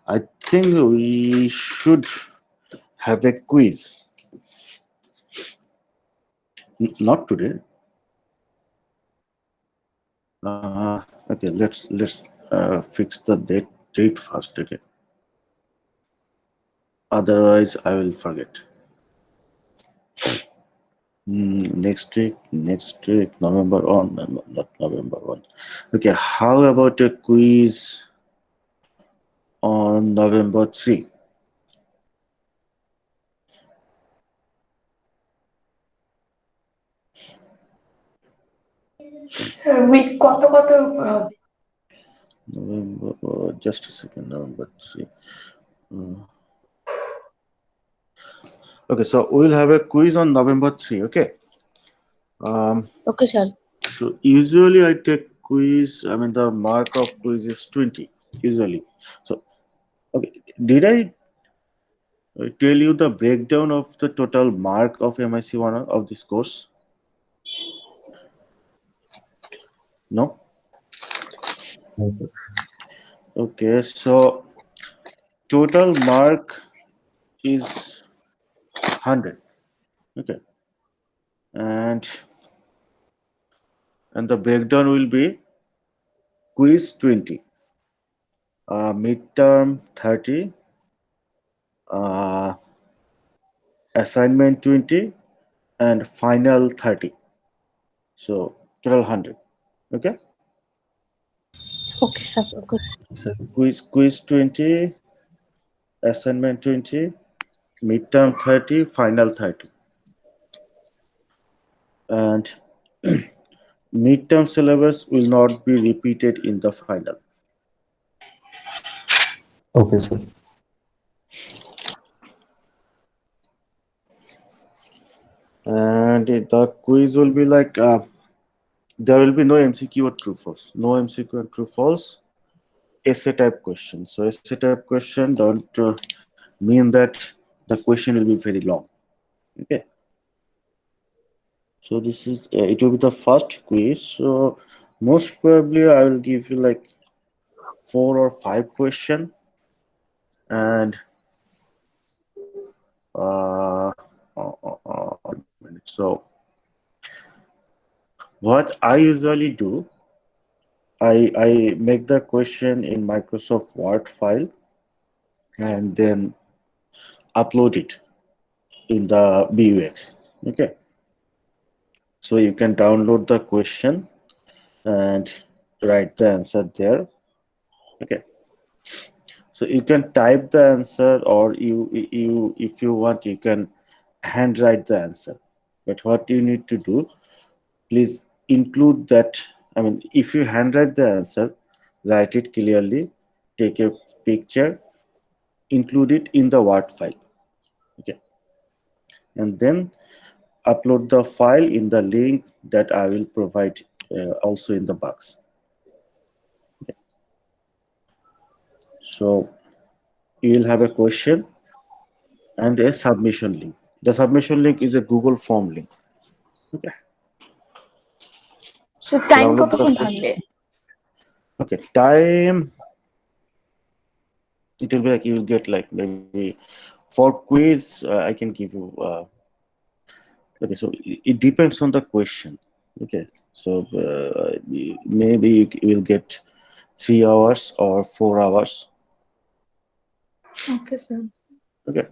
I think we should have a quiz. Not today. Okay, let's fix the date first. Okay. Otherwise, I will forget. Next week, November on, not November 1. Okay, how about a quiz on November 3? Sir week কত উপর হবে? November, just a second, November 3. Okay, so we'll have a quiz on November 3, okay? Okay, sir. So usually I take quiz, I mean the mark of quiz is 20, usually. So, okay, did I tell you the breakdown of the total mark of MIC1 of this course? No? Okay, so total mark is 100. Okay. And the breakdown will be quiz 20, midterm 30, assignment 20, and final 30. So total 100. Okay. Okay, sir. Okay. So quiz 20, assignment 20, midterm 30, final 30. And midterm syllabus will not be repeated in the final. Okay, sir. And the quiz will be like there will be no MCQ or true false. No MCQ and true false. Essay type question. So essay type question don't mean that the question will be very long. Okay. So this is it will be the first quiz. So most probably I will give you like 4 or 5 question, and so what I usually do, I make the question in Microsoft Word file and then upload it in the BUX. Okay. So you can download the question and write the answer there. Okay. So you can type the answer, or you if you want, you can handwrite the answer. But what you need to do, please include that. I mean, if you handwrite the answer, write it clearly, take a picture, include it in the Word file. Okay. And then upload the file in the link that I will provide also in the box. Okay. So you will have a question and a submission link. The submission link is a Google form link. Okay. So time কতক্ষণ থাকবে? Okay, time, it will be like you will get like maybe for quiz I can give you okay, so it depends on the question. Okay, so maybe you will get 3 hours or 4 hours. Okay, sir. Okay,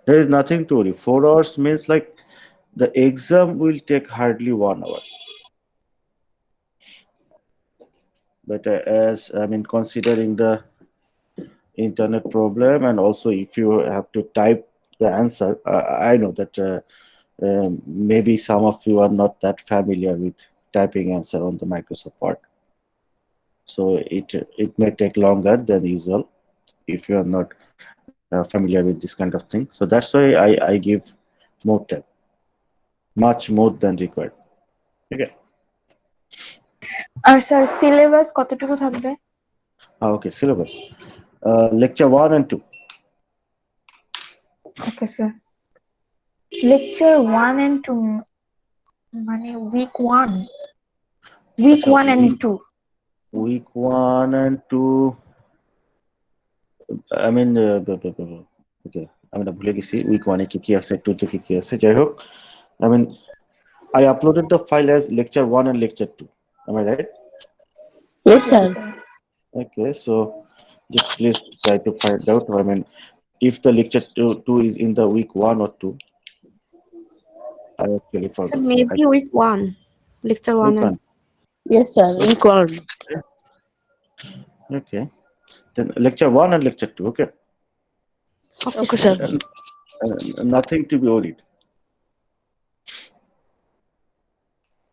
there is nothing to worry. 4 hours means like the exam will take hardly 1 hour. But as I mean, considering the internet problem, and also if you have to type the answer, I know that maybe some of you are not that familiar with typing answer on the Microsoft Word. So it may take longer than usual if you are not familiar with this kind of thing. So that's why I give more time, much more than required. Okay. R sir syllabus কতটুকু থাকবে? Okay, syllabus. Lecture 1 and 2. Okay, sir. Lecture 1 and 2 মানে week 1 and 2. Week 1 and 2. I mean, okay, আমি না ভুলে গেছি week 1 এ কি আছে 2 তে কি আছে যাই হোক I mean I uploaded the file as lecture 1 and lecture 2. Am I right? Yes, sir. Okay, so just please try to find out. I mean, if the lecture 2 is in the week 1 or 2. I actually So forgot. maybe week 1, lecture 1 Week and 1. Yes, sir. Week 1. Okay. Then lecture 1 and lecture 2. Okay. Okay, sir. Nothing to be worried.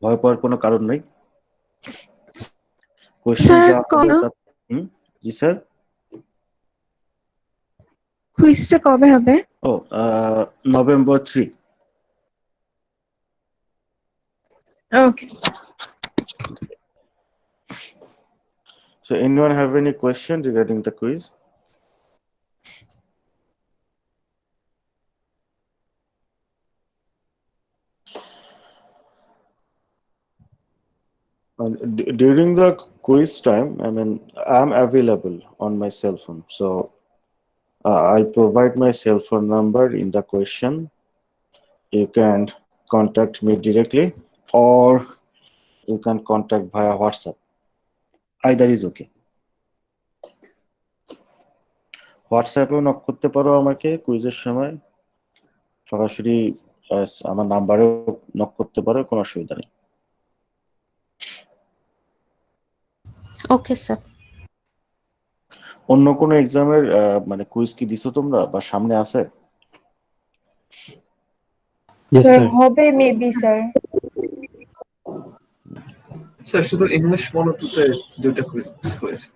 ভয় পাওয়ার কোনো কারণ নাই question যা হবে জি sir কুইজটা কবে হবে? ও November 3. Okay. So anyone have any question regarding the quiz? During the quiz time, I mean, I'm available on my cell phone. So I'll provide my cell phone number in the question. You can contact me directly or you can contact via WhatsApp. Either is okay. হোয়াটসঅ্যাপেও নক করতে পারো আমাকে কুইজের সময় সরাসরি আমার নাম্বারেও knock করতে পারো কোনো অসুবিধা নেই ওকে স্যার অন্য কোনো এক্সামের মানে কুইজ কি দিছো তোমরা বা সামনে আছে স্যার হবে মেবি স্যার স্যার শুধু ইংলিশ মনোটুতে দুইটা কুইজ হয়েছে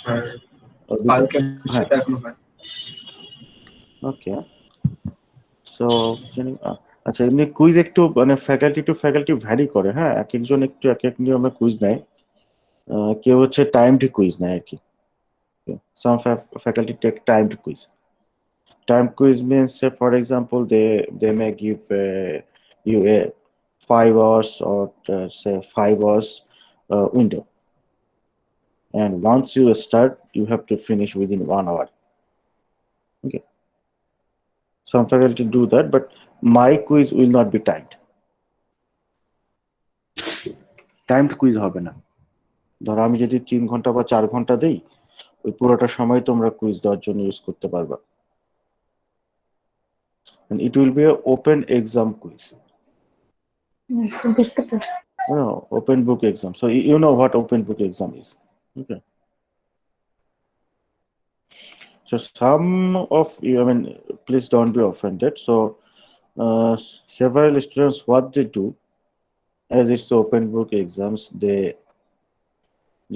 আর বায়োকেম সেটা এখনো হয় ওকে সো আচ্ছা এমনি কুইজ একটু মানে ফ্যাকাল্টি টু ফ্যাকাল্টি ভ্যারি করে হ্যাঁ এক একজন একটু এক এক নিয়মে কুইজ নেয় কেউ হচ্ছে টাইমড কুইজ নেয় আর কি some faculty take timed quiz time quiz means say for example they may give you a 5 hours or say 5 hours window and once you start you have to finish within 1 hour okay some faculty do that but my quiz will not be timed quiz হবে না ধরো আমি যদি 3 ঘন্টা বা 4 ঘন্টা দেই ওই পুরোটা সময় তোমরা কুইজ দেওয়ার জন্য ইউজ করতে পারবা and it will be an open exam quiz no open book exam so you know what open book exam is okay so some of you I mean please don't be offended so several students what they do as it's open book exams they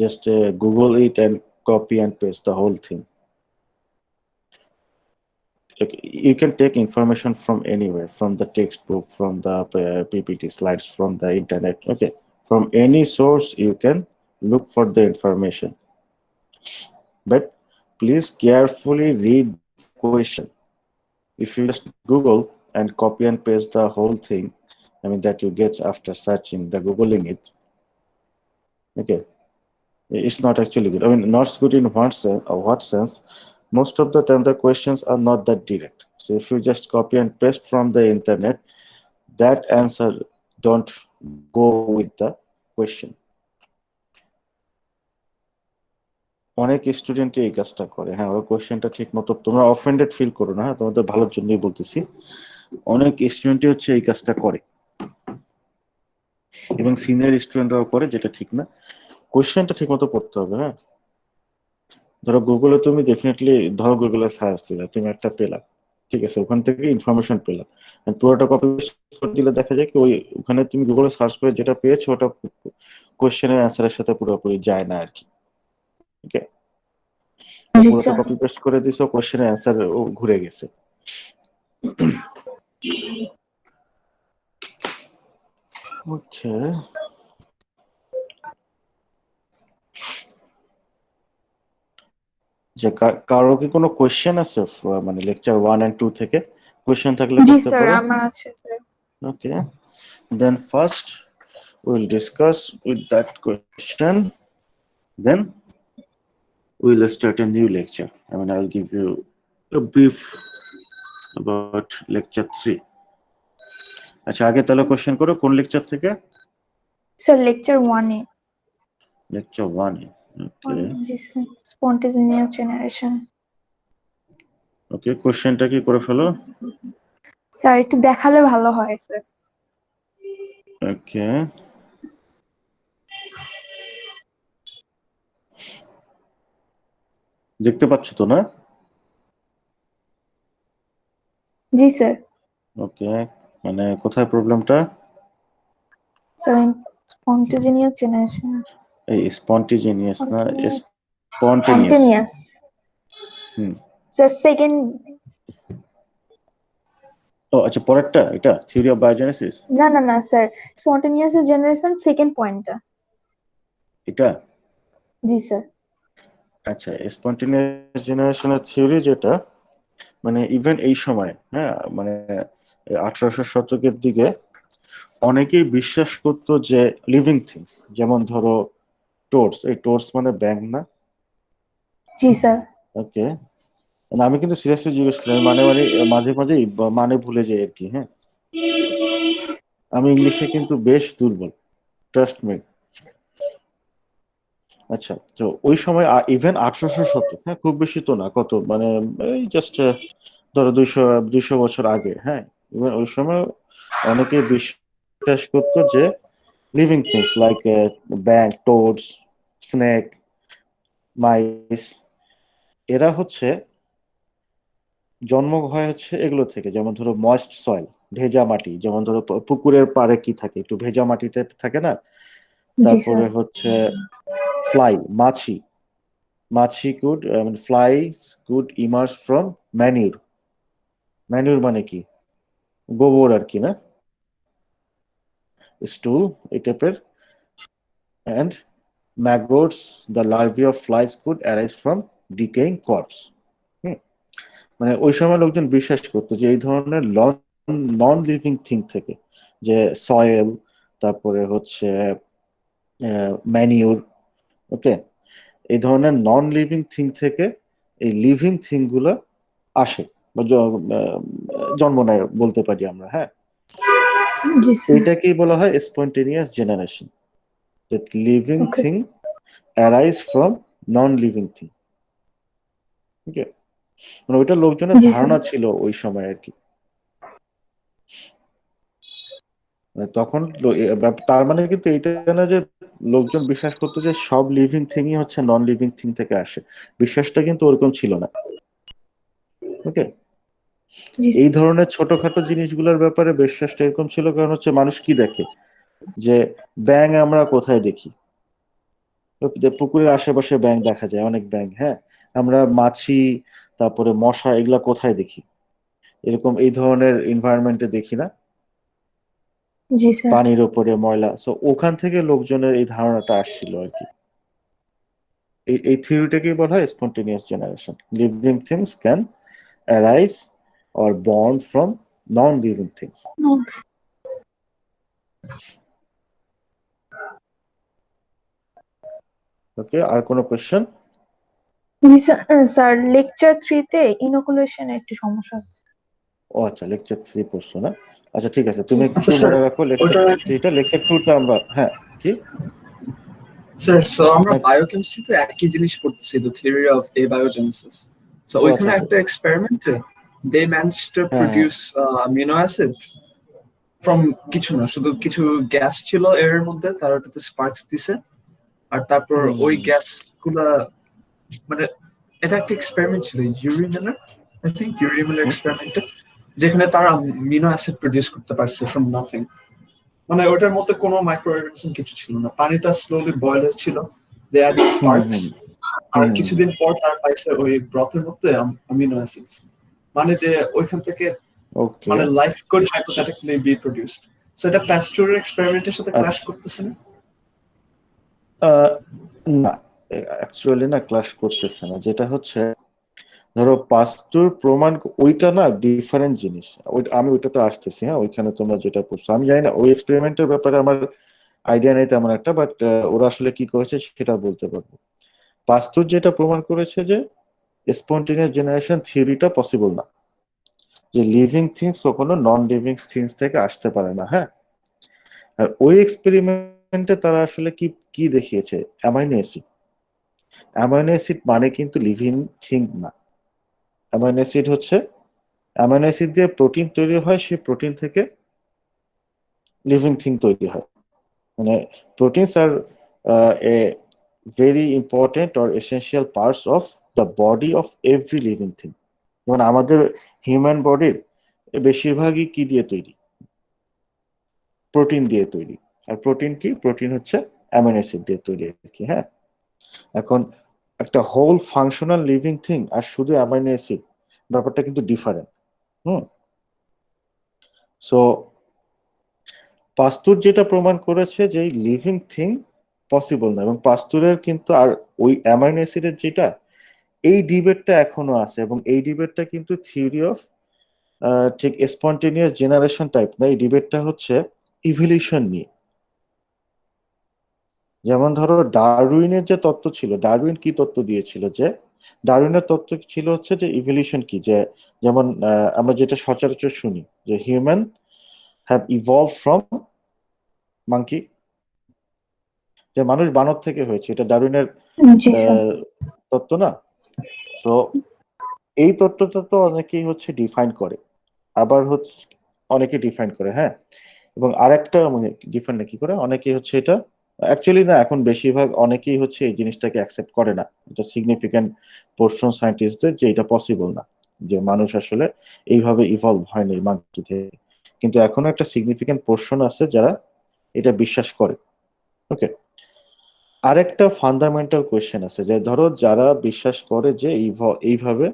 just Google it and copy and paste the whole thing you can take information from anywhere from the textbook from the ppt slides from the internet okay from any source you can look for the information but please carefully read the question if you just Google and copy and paste the whole thing I mean that you get after searching the googling it okay it's not actually good I mean not good in what sense most of the time the questions are not that direct so if you just copy and paste from the internet that answer don't go with the question অনেক student এই কাজটা করে হ্যাঁ ওই কোশ্চেনটা ঠিক মতো তোমরা অফেন্ডেড ফিল করো না হ্যাঁ তোমাদের ভালোর জন্যই বলতেছি অনেক স্টুডেন্টই হচ্ছে এই কাজটা করে এবং সিনিয়র স্টুডেন্টরাও করে যেটা ঠিক না কোশ্চেনটা ঠিক মতো পড়তে হবে হ্যাঁ ধরো গুগলে তুমি ডেফিনেটলি ধরো গুগলে সার্চ দিলে তুমি একটা পেলা ঠিক আছে ওখান থেকে ইনফরমেশন পেলাম পুরোটা কপি করে দিলে দেখা যায় কি ওই ওখানে তুমি গুগলে সার্চ করে যেটা পেয়েছো ওটা কোশ্চেনের অ্যান্সারের সাথে পুরোপুরি যায় না আর কি ওকে পুরোটা কপি পেস্ট করে দিছো কোশ্চেনের অ্যান্সার ঘুরে গেছে ওকে যে কারো কি কোনো কোশ্চেন আছে মানে লেকচার 1 and 2 থেকে কোশ্চেন থাকলে জি করতে স্যার পারো আমার আছে sir okay then first we'll discuss with that question then we'll start a new lecture. I mean, I'll give you a brief about lecture 3. আচ্ছা আগে তাহলে কোশ্চেন করো কোন লেকচার থেকে? Sir lecture 1 a lecture 1 A. Okay G sir, spontaneous generation. ওকে, কোশ্চেনটা কি করে ফেলো। Sir একটু দেখালে ভালো হয় স্যার। ওকে, দেখতে পাচ্ছ তো না? জি স্যার। ওকে, মানে কোথায় প্রবলেমটা? Sir spontaneous generation. এই স্পন্টেনিয়াস না, স্পন্টেনিয়াস। Spontaneous sir second. ও আচ্ছা, পরেরটা এটা থিওরি অফ বায়োজেনেসিস। না না না স্যার, স্পন্টেনিয়াস জেনারেশন সেকেন্ড পয়েন্টটা। এটা জি স্যার। আচ্ছা, স্পন্টেনিয়াস জেনারেশনের থিওরি যেটা, মানে ইভেন এই সময়, হ্যাঁ, মানে 1800 শতকের দিকে অনেকেই বিশ্বাস করতো যে লিভিং থিংস, যেমন ধরো টোডস, এই টোডস মানে ব্যাঙ না? জি স্যার। ওকে, আমি কিন্তু সিরিয়াসলি জিজ্ঞেস করি, মানে মাঝে মাঝে মানে ভুলে যাই আর কি। হ্যাঁ, আমি ইংলিশে কিন্তু বেশ দুর্বল, ট্রাস্ট মি। আচ্ছা, তো ওই সময় ইভেন 1800 শতক, হ্যাঁ, খুব বেশি তো না, কত মানে এই জাস্ট ধরো 200 বছর আগে, হ্যাঁ, ইভেন ওই সময় অনেকে বিশ্বাস করতো যে লিভিং থিংস লাইক ব্যাং, টোডস, স্নেক, মাইস, এরা হচ্ছে জন্ম হয় হচ্ছে এগুলো থেকে। যেমন ধরো ময়েস্ট সয়েল, ভেজা মাটি, যেমন ধরো পুকুরের পাড়ে কি থাকে, একটু ভেজা মাটিতে থাকে না? জি স্যার। তারপরে হচ্ছে ফ্লাই, মাছি, মাছি could flies could emerge from manure. Manure মানে কি? গোবর আর কি, না? স্টুল এই টাইপের। And ম্যাগটস, the লার্ভি of flies could arise from decaying corps. মানে ওই সময় লোকজন বিশ্বাস করতো যে এই ধরনের নন লিভিং থিং থেকে, যে সয়েল, তারপরে হচ্ছে ম্যানিউর, ওকে, এই ধরনের নন লিভিং থিং থেকে এই লিভিং থিং গুলো আসে বা জন্ম নেয় বলতে পারি আমরা। হ্যাঁ, জি স্যার। এইটাকেই বলা হয় spontaneous generation, that living okay thing arise from non-living thing. ওকে, মানে ওইটা লোকজনের জি স্যার। ধারণা ছিল ওই সময় আর কি। মানে তখন তার মানে কিন্তু এইটা না যে লোকজন বিশ্বাস করতো যে সব লিভিং থিংই হচ্ছে নন লিভিং থিং থেকে আসে, বিশ্বাসটা কিন্তু ওরকম ছিল না। ওকে, জি এই স্যার। ধরনের ছোটখাটো জিনিসগুলোর ব্যাপারে বিশ্বাসটা এরকম ছিল কারণ হচ্ছে মানুষ কি দেখে, যে ব্যাঙ আমরা কোথায় দেখি? পুকুরের আশেপাশে ব্যাঙ দেখা যায়, অনেক ব্যাঙ। হ্যাঁ, আমরা মাছি, তারপরে মশা, এগুলা কোথায় দেখি? এরকম এই ধরনের এনভায়রনমেন্টে দেখি না? জি স্যার। পানির উপরে ময়লা, সো ওখান থেকে লোকজনের এই ধারণাটা আসছিল আর কি। এই থিওরিটাকেই বলা হয় spontaneous generation. Living things can arise or born from non living things. Okay, আর কোনো কোয়েশ্চেন? জি স্যার। স্যার লেকচার 3 তে ইনোকুলেশন একটু সমস্যা হচ্ছে। ও আচ্ছা, লেকচার 3 পড়ছো না? আচ্ছা ঠিক আছে, তুমি একটু আচ্ছা স্যার, মনে রাখো লেকচার ওটা 3টা, লেকচার 2টা আমরা, হ্যাঁ কি? স্যার, সো আমরা হ্যাঁ, বায়োকেমিস্ট্রিতে একই জিনিস পড়তেছি, দ্য থিওরি অফ এবায়োজেনেসিস। সো ও আচ্ছা ওইখানে আচ্ছা, একটা এক্সপেরিমেন্টে দে ম্যানেজ টু হ্যাঁ হ্যাঁ, প্রডিউস অ্যামিনো অ্যাসিড ফ্রম কিছু না, শুধু কিছু গ্যাস ছিল এর মধ্যে, তারা ওটাতে স্পার্কস দিছে, আর তারপর ওই গ্যাস গুলা, মানে এটা একটা এক্সপেরিমেন্ট ছিল Urey Miller, I think Urey Miller এক্সপেরিমেন্টে, যেখানে তারা অ্যামিনো অ্যাসিড প্রডিউস করতে পারছে ফ্রম নাথিং। মানে ওটার মধ্যে কোনো মাইক্রো অর্গানিজম কিছু ছিল না, পানিটা স্লোলি বয়েল হচ্ছিল, দে অ্যাডেড স্পার্কস, আর কিছুদিন পর তার পাইছে ওই ব্রথের মধ্যে অ্যামিনো অ্যাসিডস। মানে যে ওইখান থেকে ওকে। মানে life could hypothetically B produced. So এটা প্যাস্টুরের এক্সপেরিমেন্টের সাথে ক্ল্যাশ করতেছে না? না, অ্যাকচুয়ালি না ক্লাস করতেছে না। যেটা হচ্ছে ধরো পাস্তুর প্রমাণ, ওইটা না ডিফারেন্ট জিনিস। আমি ওইটাতে আসতেছি, হ্যাঁ, ওইখানে তোমরা যেটা করছো আমি জানি না, ওই এক্সপেরিমেন্টের ব্যাপারে আমার আইডিয়া নেই তেমন একটা, বাট ওরা আসলে কি করেছে সেটা বলতে পারবো। পাস্তুর যেটা প্রমাণ করেছে যে স্পন্টেনিয়াস জেনারেশন থিওরিটা পসিবল না, যে লিভিং থিংস কখনো নন লিভিং থিংস থেকে আসতে পারে না। হ্যাঁ, আর ওই এক্সপেরিমেন্টে তারা আসলে কি কি দেখিয়েছে, অ্যামাইনো অ্যাসিড। অ্যামাইনো অ্যাসিড মানে কিন্তু লিভিং থিং না। অ্যামাইনো অ্যাসিড হচ্ছে, অ্যামাইনো অ্যাসিড দিয়ে প্রোটিন তৈরি হয়, সেই প্রোটিন থেকে লিভিং থিং তৈরি হয়। মানে proteins are a very important or essential parts of the body of every living thing. যেমন আমাদের হিউম্যান বডির বেশিরভাগই কি দিয়ে তৈরি, প্রোটিন দিয়ে তৈরি। আর প্রোটিন কি, প্রোটিন হচ্ছে অ্যামিনো অ্যাসিড দিয়ে তৈরি আর কি। হ্যাঁ, এখন একটা হোল ফাংশনাল লিভিং থিং আর শুধু অ্যামিনো অ্যাসিড, ব্যাপারটা কিন্তু ডিফারেন্ট। সো পাস্তুর যেটা প্রমাণ করেছে যে লিভিং থিং পসিবল না, এবং পাস্তুরের কিন্তু আর ওই অ্যামাইনো অ্যাসিডের যেটা, এই ডিবেটটা এখনো আছে, এবং এই ডিবেটটা কিন্তু থিওরি অফ ঠিক স্পন্টেনিয়াস জেনারেশন টাইপ না, এই ডিবেটটা হচ্ছে ইভলিউশন নিয়ে। যেমন ধরো ডারউইনের যে তত্ত্ব ছিল, ডারউইন কি তত্ত্ব দিয়েছিল, যে ডারউইনের তত্ত্ব ছিল হচ্ছে যে ইভলিউশন কি, যে যেমন আমরা যেটা সচরাচর শুনি যে human have evolve from monkey, যে মানুষ বানর থেকে হয়েছে, এটা ডারউইনের জি স্যার। তত্ত্ব না। তো এই তত্ত্বটা তো অনেকেই হচ্ছে ডিফাইন করে, আবার হচ্ছে অনেকে ডিফাইন করে। হ্যাঁ, এবং আরেকটা মানে ডিফাইন কি করে অনেকেই হচ্ছে এটা অ্যাকচুয়ালি না, এখন বেশিরভাগ অনেকেই হচ্ছে এই জিনিসটাকে অ্যাকসেপ্ট করে না, এটা সিগনিফিক্যান্ট পোর্শন সায়েন্টিস্টদের, যে এটা পসিবল না, যে মানুষ আসলে এইভাবে ইভলভ হয়নি মাঙ্কি থেকে। কিন্তু এখনো একটা সিগনিফিক্যান্ট পোর্শন আছে যারা এটা বিশ্বাস করে। ওকে, আরেকটা ফান্ডামেন্টাল কোয়েশ্চেন আছে, যে ধরো যারা বিশ্বাস করে যে এইভাবে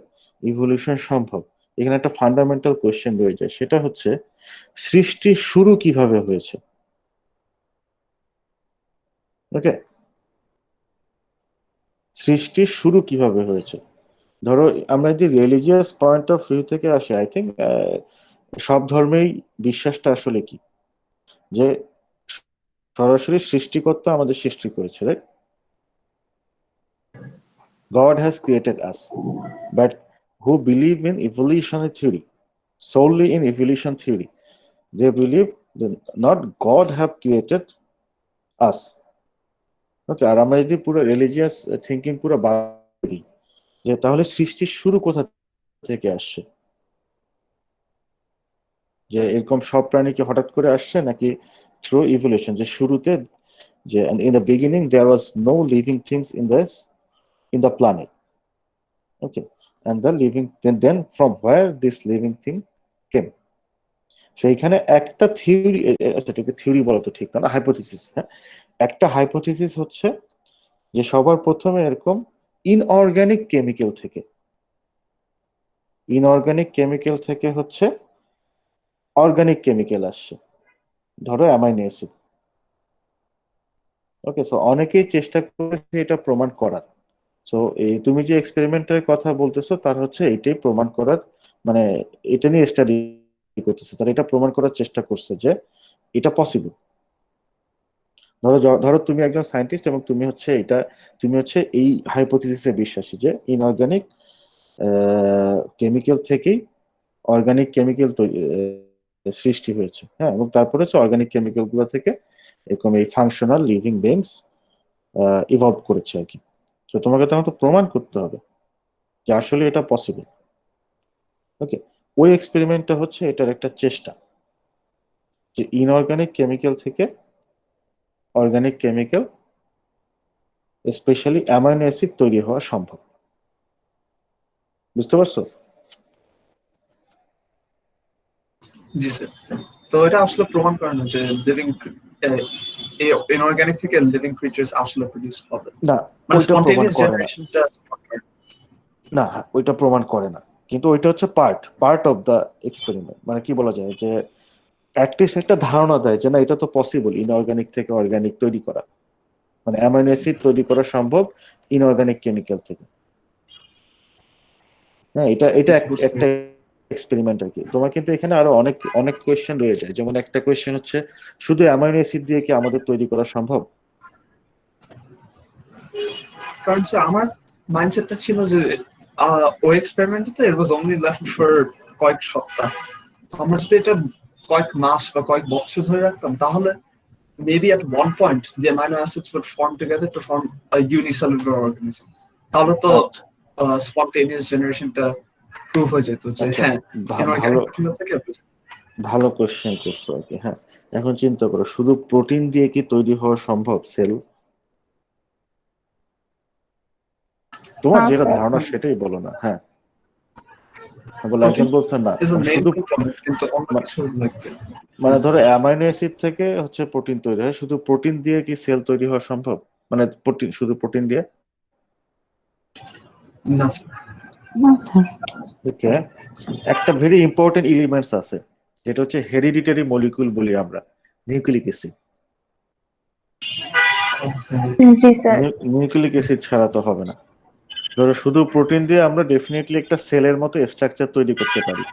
ইভলিউশন সম্ভব, এখানে একটা ফান্ডামেন্টাল কোয়েশ্চেন রয়ে যায়, সেটা হচ্ছে সৃষ্টির শুরু কিভাবে হয়েছে। ওকে, সৃষ্টির শুরু কিভাবে হয়েছে। ধরো আমরা যদি রিলিজিয়াস পয়েন্ট অফ ভিউ থেকে আসি, আই থিঙ্ক সব ধর্মেই বিশ্বাসটা আসলে কি, যে সরাসরি সৃষ্টিকর্তা আমাদের সৃষ্টি করেছে, right? God has created us, but who believe in evolutionary theory, solely in evolution theory, they believe that not God have created us. ওকে, আর আমরা যদি পুরো রিলিজিয়াস থিঙ্কিং পুরো বাদ দিই, যে তাহলে সৃষ্টির শুরু কোথা থেকে আসছে, যে এরকম সব প্রাণী কি হঠাৎ করে আসছে, নাকি থ্রু ইভলিউশন, যে শুরুতে যে in the beginning there was no living things in the planet. Okay, and the living then from where this living thing came. সেইখানে একটা থিওরি, এটাকে থিওরি বলা তো ঠিক না, হাইপোথিসিস। হ্যাঁ, একটা হাইপোথিসিস হচ্ছে যে সবার প্রথমে এরকম ইনঅর্গানিক কেমিক্যাল থেকে, ইনঅর্গানিক কেমিক্যাল থেকে হচ্ছে অর্গানিক কেমিক্যাল আসছে, ধরো অ্যামাইনো অ্যাসিড। ওকে, সো অনেকেই চেষ্টা করেছে এটা প্রমাণ করার। সো এই তুমি যে এক্সপেরিমেন্টের কথা বলতেছো, তার হচ্ছে এটাই প্রমাণ করার, মানে এটা নিয়ে স্টাডি করতেছে, তারা এটা প্রমাণ করার চেষ্টা করছে যে এটা পসিবল। ধরো ধরো তুমি একজন সায়েন্টিস্ট, এবং তুমি হচ্ছে এই হাইপোথিসিসে বিশ্বাসী যে ইনঅর্গানিক কেমিক্যাল থেকেই অর্গানিক কেমিক্যাল সৃষ্টি হয়েছে। হ্যাঁ, এবং তারপরে হচ্ছে অর্গানিক কেমিক্যাল গুলো থেকে এরকম এই ফাংশনাল লিভিং বেইংস ইভলভ করেছে আর কি। তো তোমাকে তখন তো প্রমাণ করতে হবে যে আসলে এটা পসিবল। ওকে, ওই এক্সপেরিমেন্টটা হচ্ছে এটার একটা চেষ্টা, যে ইনঅর্গানিক কেমিক্যাল থেকে organic chemical, specially amino acid তৈরি হওয়া সম্ভব। বুঝতে পারছো? জি স্যার। তো এটা আসলে প্রমাণ করে না যে লিভিং ইনঅর্গানিক থেকে লিভিং ক্রিচার্স আসলে প্রডিউস হবে, না, মানে ওইটা প্রমাণ স্পন্টেনিয়াস করে না। জেনারেশনটা। না, ওইটা প্রমাণ করে না, কিন্তু ওইটা হচ্ছে পার্ট অফ দ্য এক্সপেরিমেন্ট। মানে কি বলা যায়, যে অ্যাটলিস্ট একটা ধারণা দেয় যে না, এটা তো পসিবল ইনঅর্গানিক থেকে অর্গানিক তৈরি করা, মানে অ্যামাইনো অ্যাসিড তৈরি করা সম্ভব ইনঅর্গানিক কেমিক্যাল থেকে। হ্যাঁ, এটা এটা একটা এক্সপেরিমেন্ট আর কি। তোমার কিন্তু এখানে আরো অনেক অনেক কোয়েশ্চেন রয়ে যায়। যেমন একটা কোয়েশ্চেন হচ্ছে, শুধু অ্যামাইনো অ্যাসিড দিয়ে কি আমাদের তৈরি করা সম্ভব? কারণ স্যার আমার মাইন্ডসেটটা ছিল যে ওই এক্সপেরিমেন্টে তো ইট ওয়াজ অনলি লেফট ফর কয়েক সপ্তাহ। আমরা যদি এটা কয়েক মাস বা কয়েক বছর ধরে রাখতাম তাহলে maybe at one point the amino acids would form together to form a unicellular organism. তাহলে তো spontaneous generationটা প্রুভ হয়ে যেত যে হ্যাঁ inorganic থেকে ভালো কোশ্চেন করছো আর কি। হ্যাঁ, এখন চিন্তা করো শুধু প্রোটিন দিয়ে কি তৈরি হওয়া সম্ভব সেল? তোমার যেটা ধারণা সেটাই বলো না। হ্যাঁ, বলে একজন বলছেন না শুধু কিন্তু অন্য কিছু লাগবে। মানে ধরো অ্যামাইনো অ্যাসিড থেকে হচ্ছে প্রোটিন তৈরি হয়, শুধু প্রোটিন দিয়ে কি সেল তৈরি হওয়া সম্ভব? মানে প্রোটিন, শুধু প্রোটিন দিয়ে না স্যার। ওকে, একটা ভেরি ইম্পর্টেন্ট এলিমেন্টস আছে যেটা হচ্ছে হেরিডিটারি মলিকিউল বলি আমরা, নিউক্লিক অ্যাসিড। জি স্যার। নিউক্লিক অ্যাসিড ছাড়া তো হবে না। ধরো শুধু প্রোটিন দিয়ে আমরা ডেফিনেটলি একটা সেলের মতো স্ট্রাকচার তৈরি করতে পারি,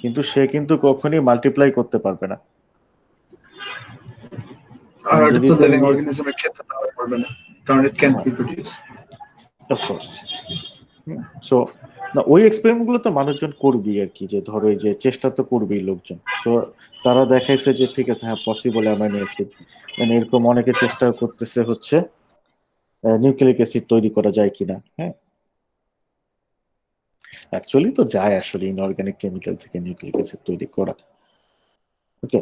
কিন্তু সে কিন্তু কখনোই মাল্টিপ্লাই করতে পারবে না। আর এটা তো লিভিং অর্গানিজমের ক্ষেত্রে পারবে না কারণ it can reproduce of course. So না, ওই এক্সপেরিমেন্ট গুলো তো মানুষজন করবেই আর কি, যে ধরো এই যে চেষ্টা তো করবেই লোকজন। সো তারা দেখাইছে যে ঠিক আছে হ্যাঁ পসিবল অ্যামাইনো অ্যাসিড, মানে এরকম অনেকে চেষ্টা করতেছে হচ্ছে নিউক্লিক অ্যাসিড তৈরি করা যায় কিনা। হ্যাঁ, অ্যাকচুয়ালি তো যায় আসলে ইনঅর্গানিক কেমিক্যাল থেকে নিউক্লিক অ্যাসিড তৈরি করা। ওকে,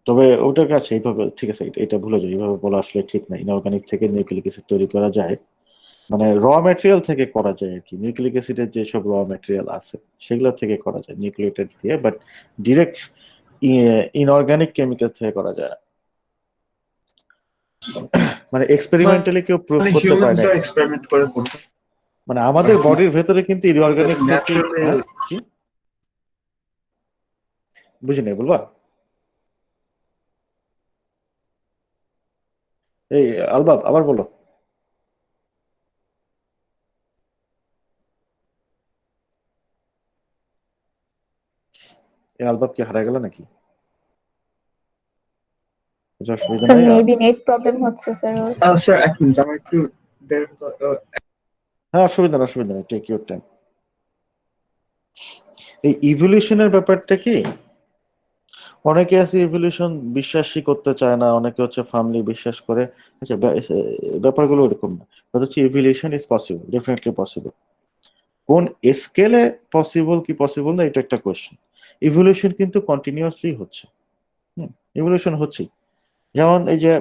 তবে ওটার কাছে এইভাবে ঠিক আছে, এটা ভুলে যায়, এইভাবে বলা আসলে ঠিক না। ইনঅর্গানিক থেকে নিউক্লিক অ্যাসিড তৈরি করা যায়, মানে র ম্যাটেরিয়াল থেকে করা যায় আর কি। নিউক্লিক অ্যাসিডের যেসব র ম্যাটেরিয়াল আছে সেগুলো থেকে করা যায় নিউক্লিওটাইড দিয়ে, বাট ডিরেক্ট ইনঅর্গানিক কেমিক্যাল থেকে করা যায় না। মানে এক্সপেরিমেন্টালি কেউ প্রুফ করতে পারে না। এক্সপেরিমেন্ট করে করতে মানে আমাদের বডির ভেতরে কিন্তু ইনঅর্গানিক থেকে কি বুঝি নাই বলবা? এই আলবাব আবার বলো। এই আলবাব কি হারা গেল নাকি? অসুবিধা স্যার নাই? মেবি নেট প্রবলেম হচ্ছে স্যার। স্যার এক মিনিট আমার একটু হ্যাঁ, অসুবিধা নেই, টেক ইউর টাইম। এই ইভলিউশনের ব্যাপারটা কি, অনেকে আছে ইভলিউশন বিশ্বাসই করতে চায় না, অনেকে হচ্ছে ফার্মলি বিশ্বাস করে। আচ্ছা, ব্যাপারগুলো এরকম না। হচ্ছে evolution is possible, definitely possible. কোন স্কেলে পসিবল কি পসিবল না এটা একটা কোয়েশ্চেন। ইভলিউশন কিন্তু কন্টিনিউয়াসলি হচ্ছে। ইভলিউশন হচ্ছেই। যেমন এই যে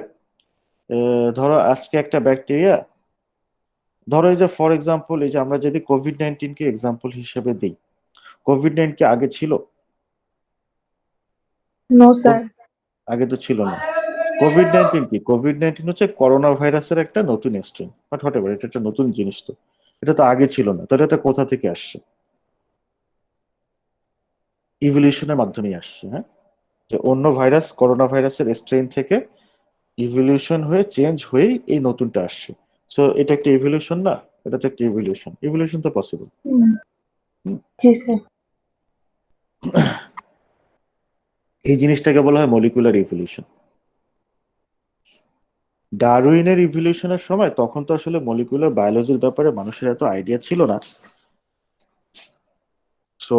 ধরো আজকে একটা ব্যাকটেরিয়া, ধরো এই যে ফর এক্সাম্পল এই যে আমরা যদি কোভিড-19 কে এক্সাম্পল হিসেবে দিই, কোভিড-19 কি আগে ছিল? No sir. আগে তো ছিল না। কোভিড-19 কি? কোভিড-19 হচ্ছে করোনা ভাইরাসের একটা নতুন স্ট্রেন, বাট হোয়াটএভার, এটা একটা নতুন জিনিস। তো এটা তো আগে ছিল না, তাহলে এটা কোথা থেকে আসছে? ইভলিউশনের মাধ্যমেই আসছে। হ্যাঁ, যে অন্য ভাইরাস, করোনা ভাইরাসের স্ট্রেন থেকে ইভলিউশন হয়ে চেঞ্জ হয়ে এই নতুনটা আসছে। সো এটা একটা ইভলিউশন না? এটা তো একটা ইভলিউশন। ইভলিউশন তো পসিবল। জি স্যার। এই জিনিসটাকে বলা হয় মলিকুলার ইভলিউশন। ডারউইনের ইভলিউশনের সময় তখন তো আসলে মলিকুলার বায়োলজির ব্যাপারে মানুষের এত আইডিয়া ছিল না। সো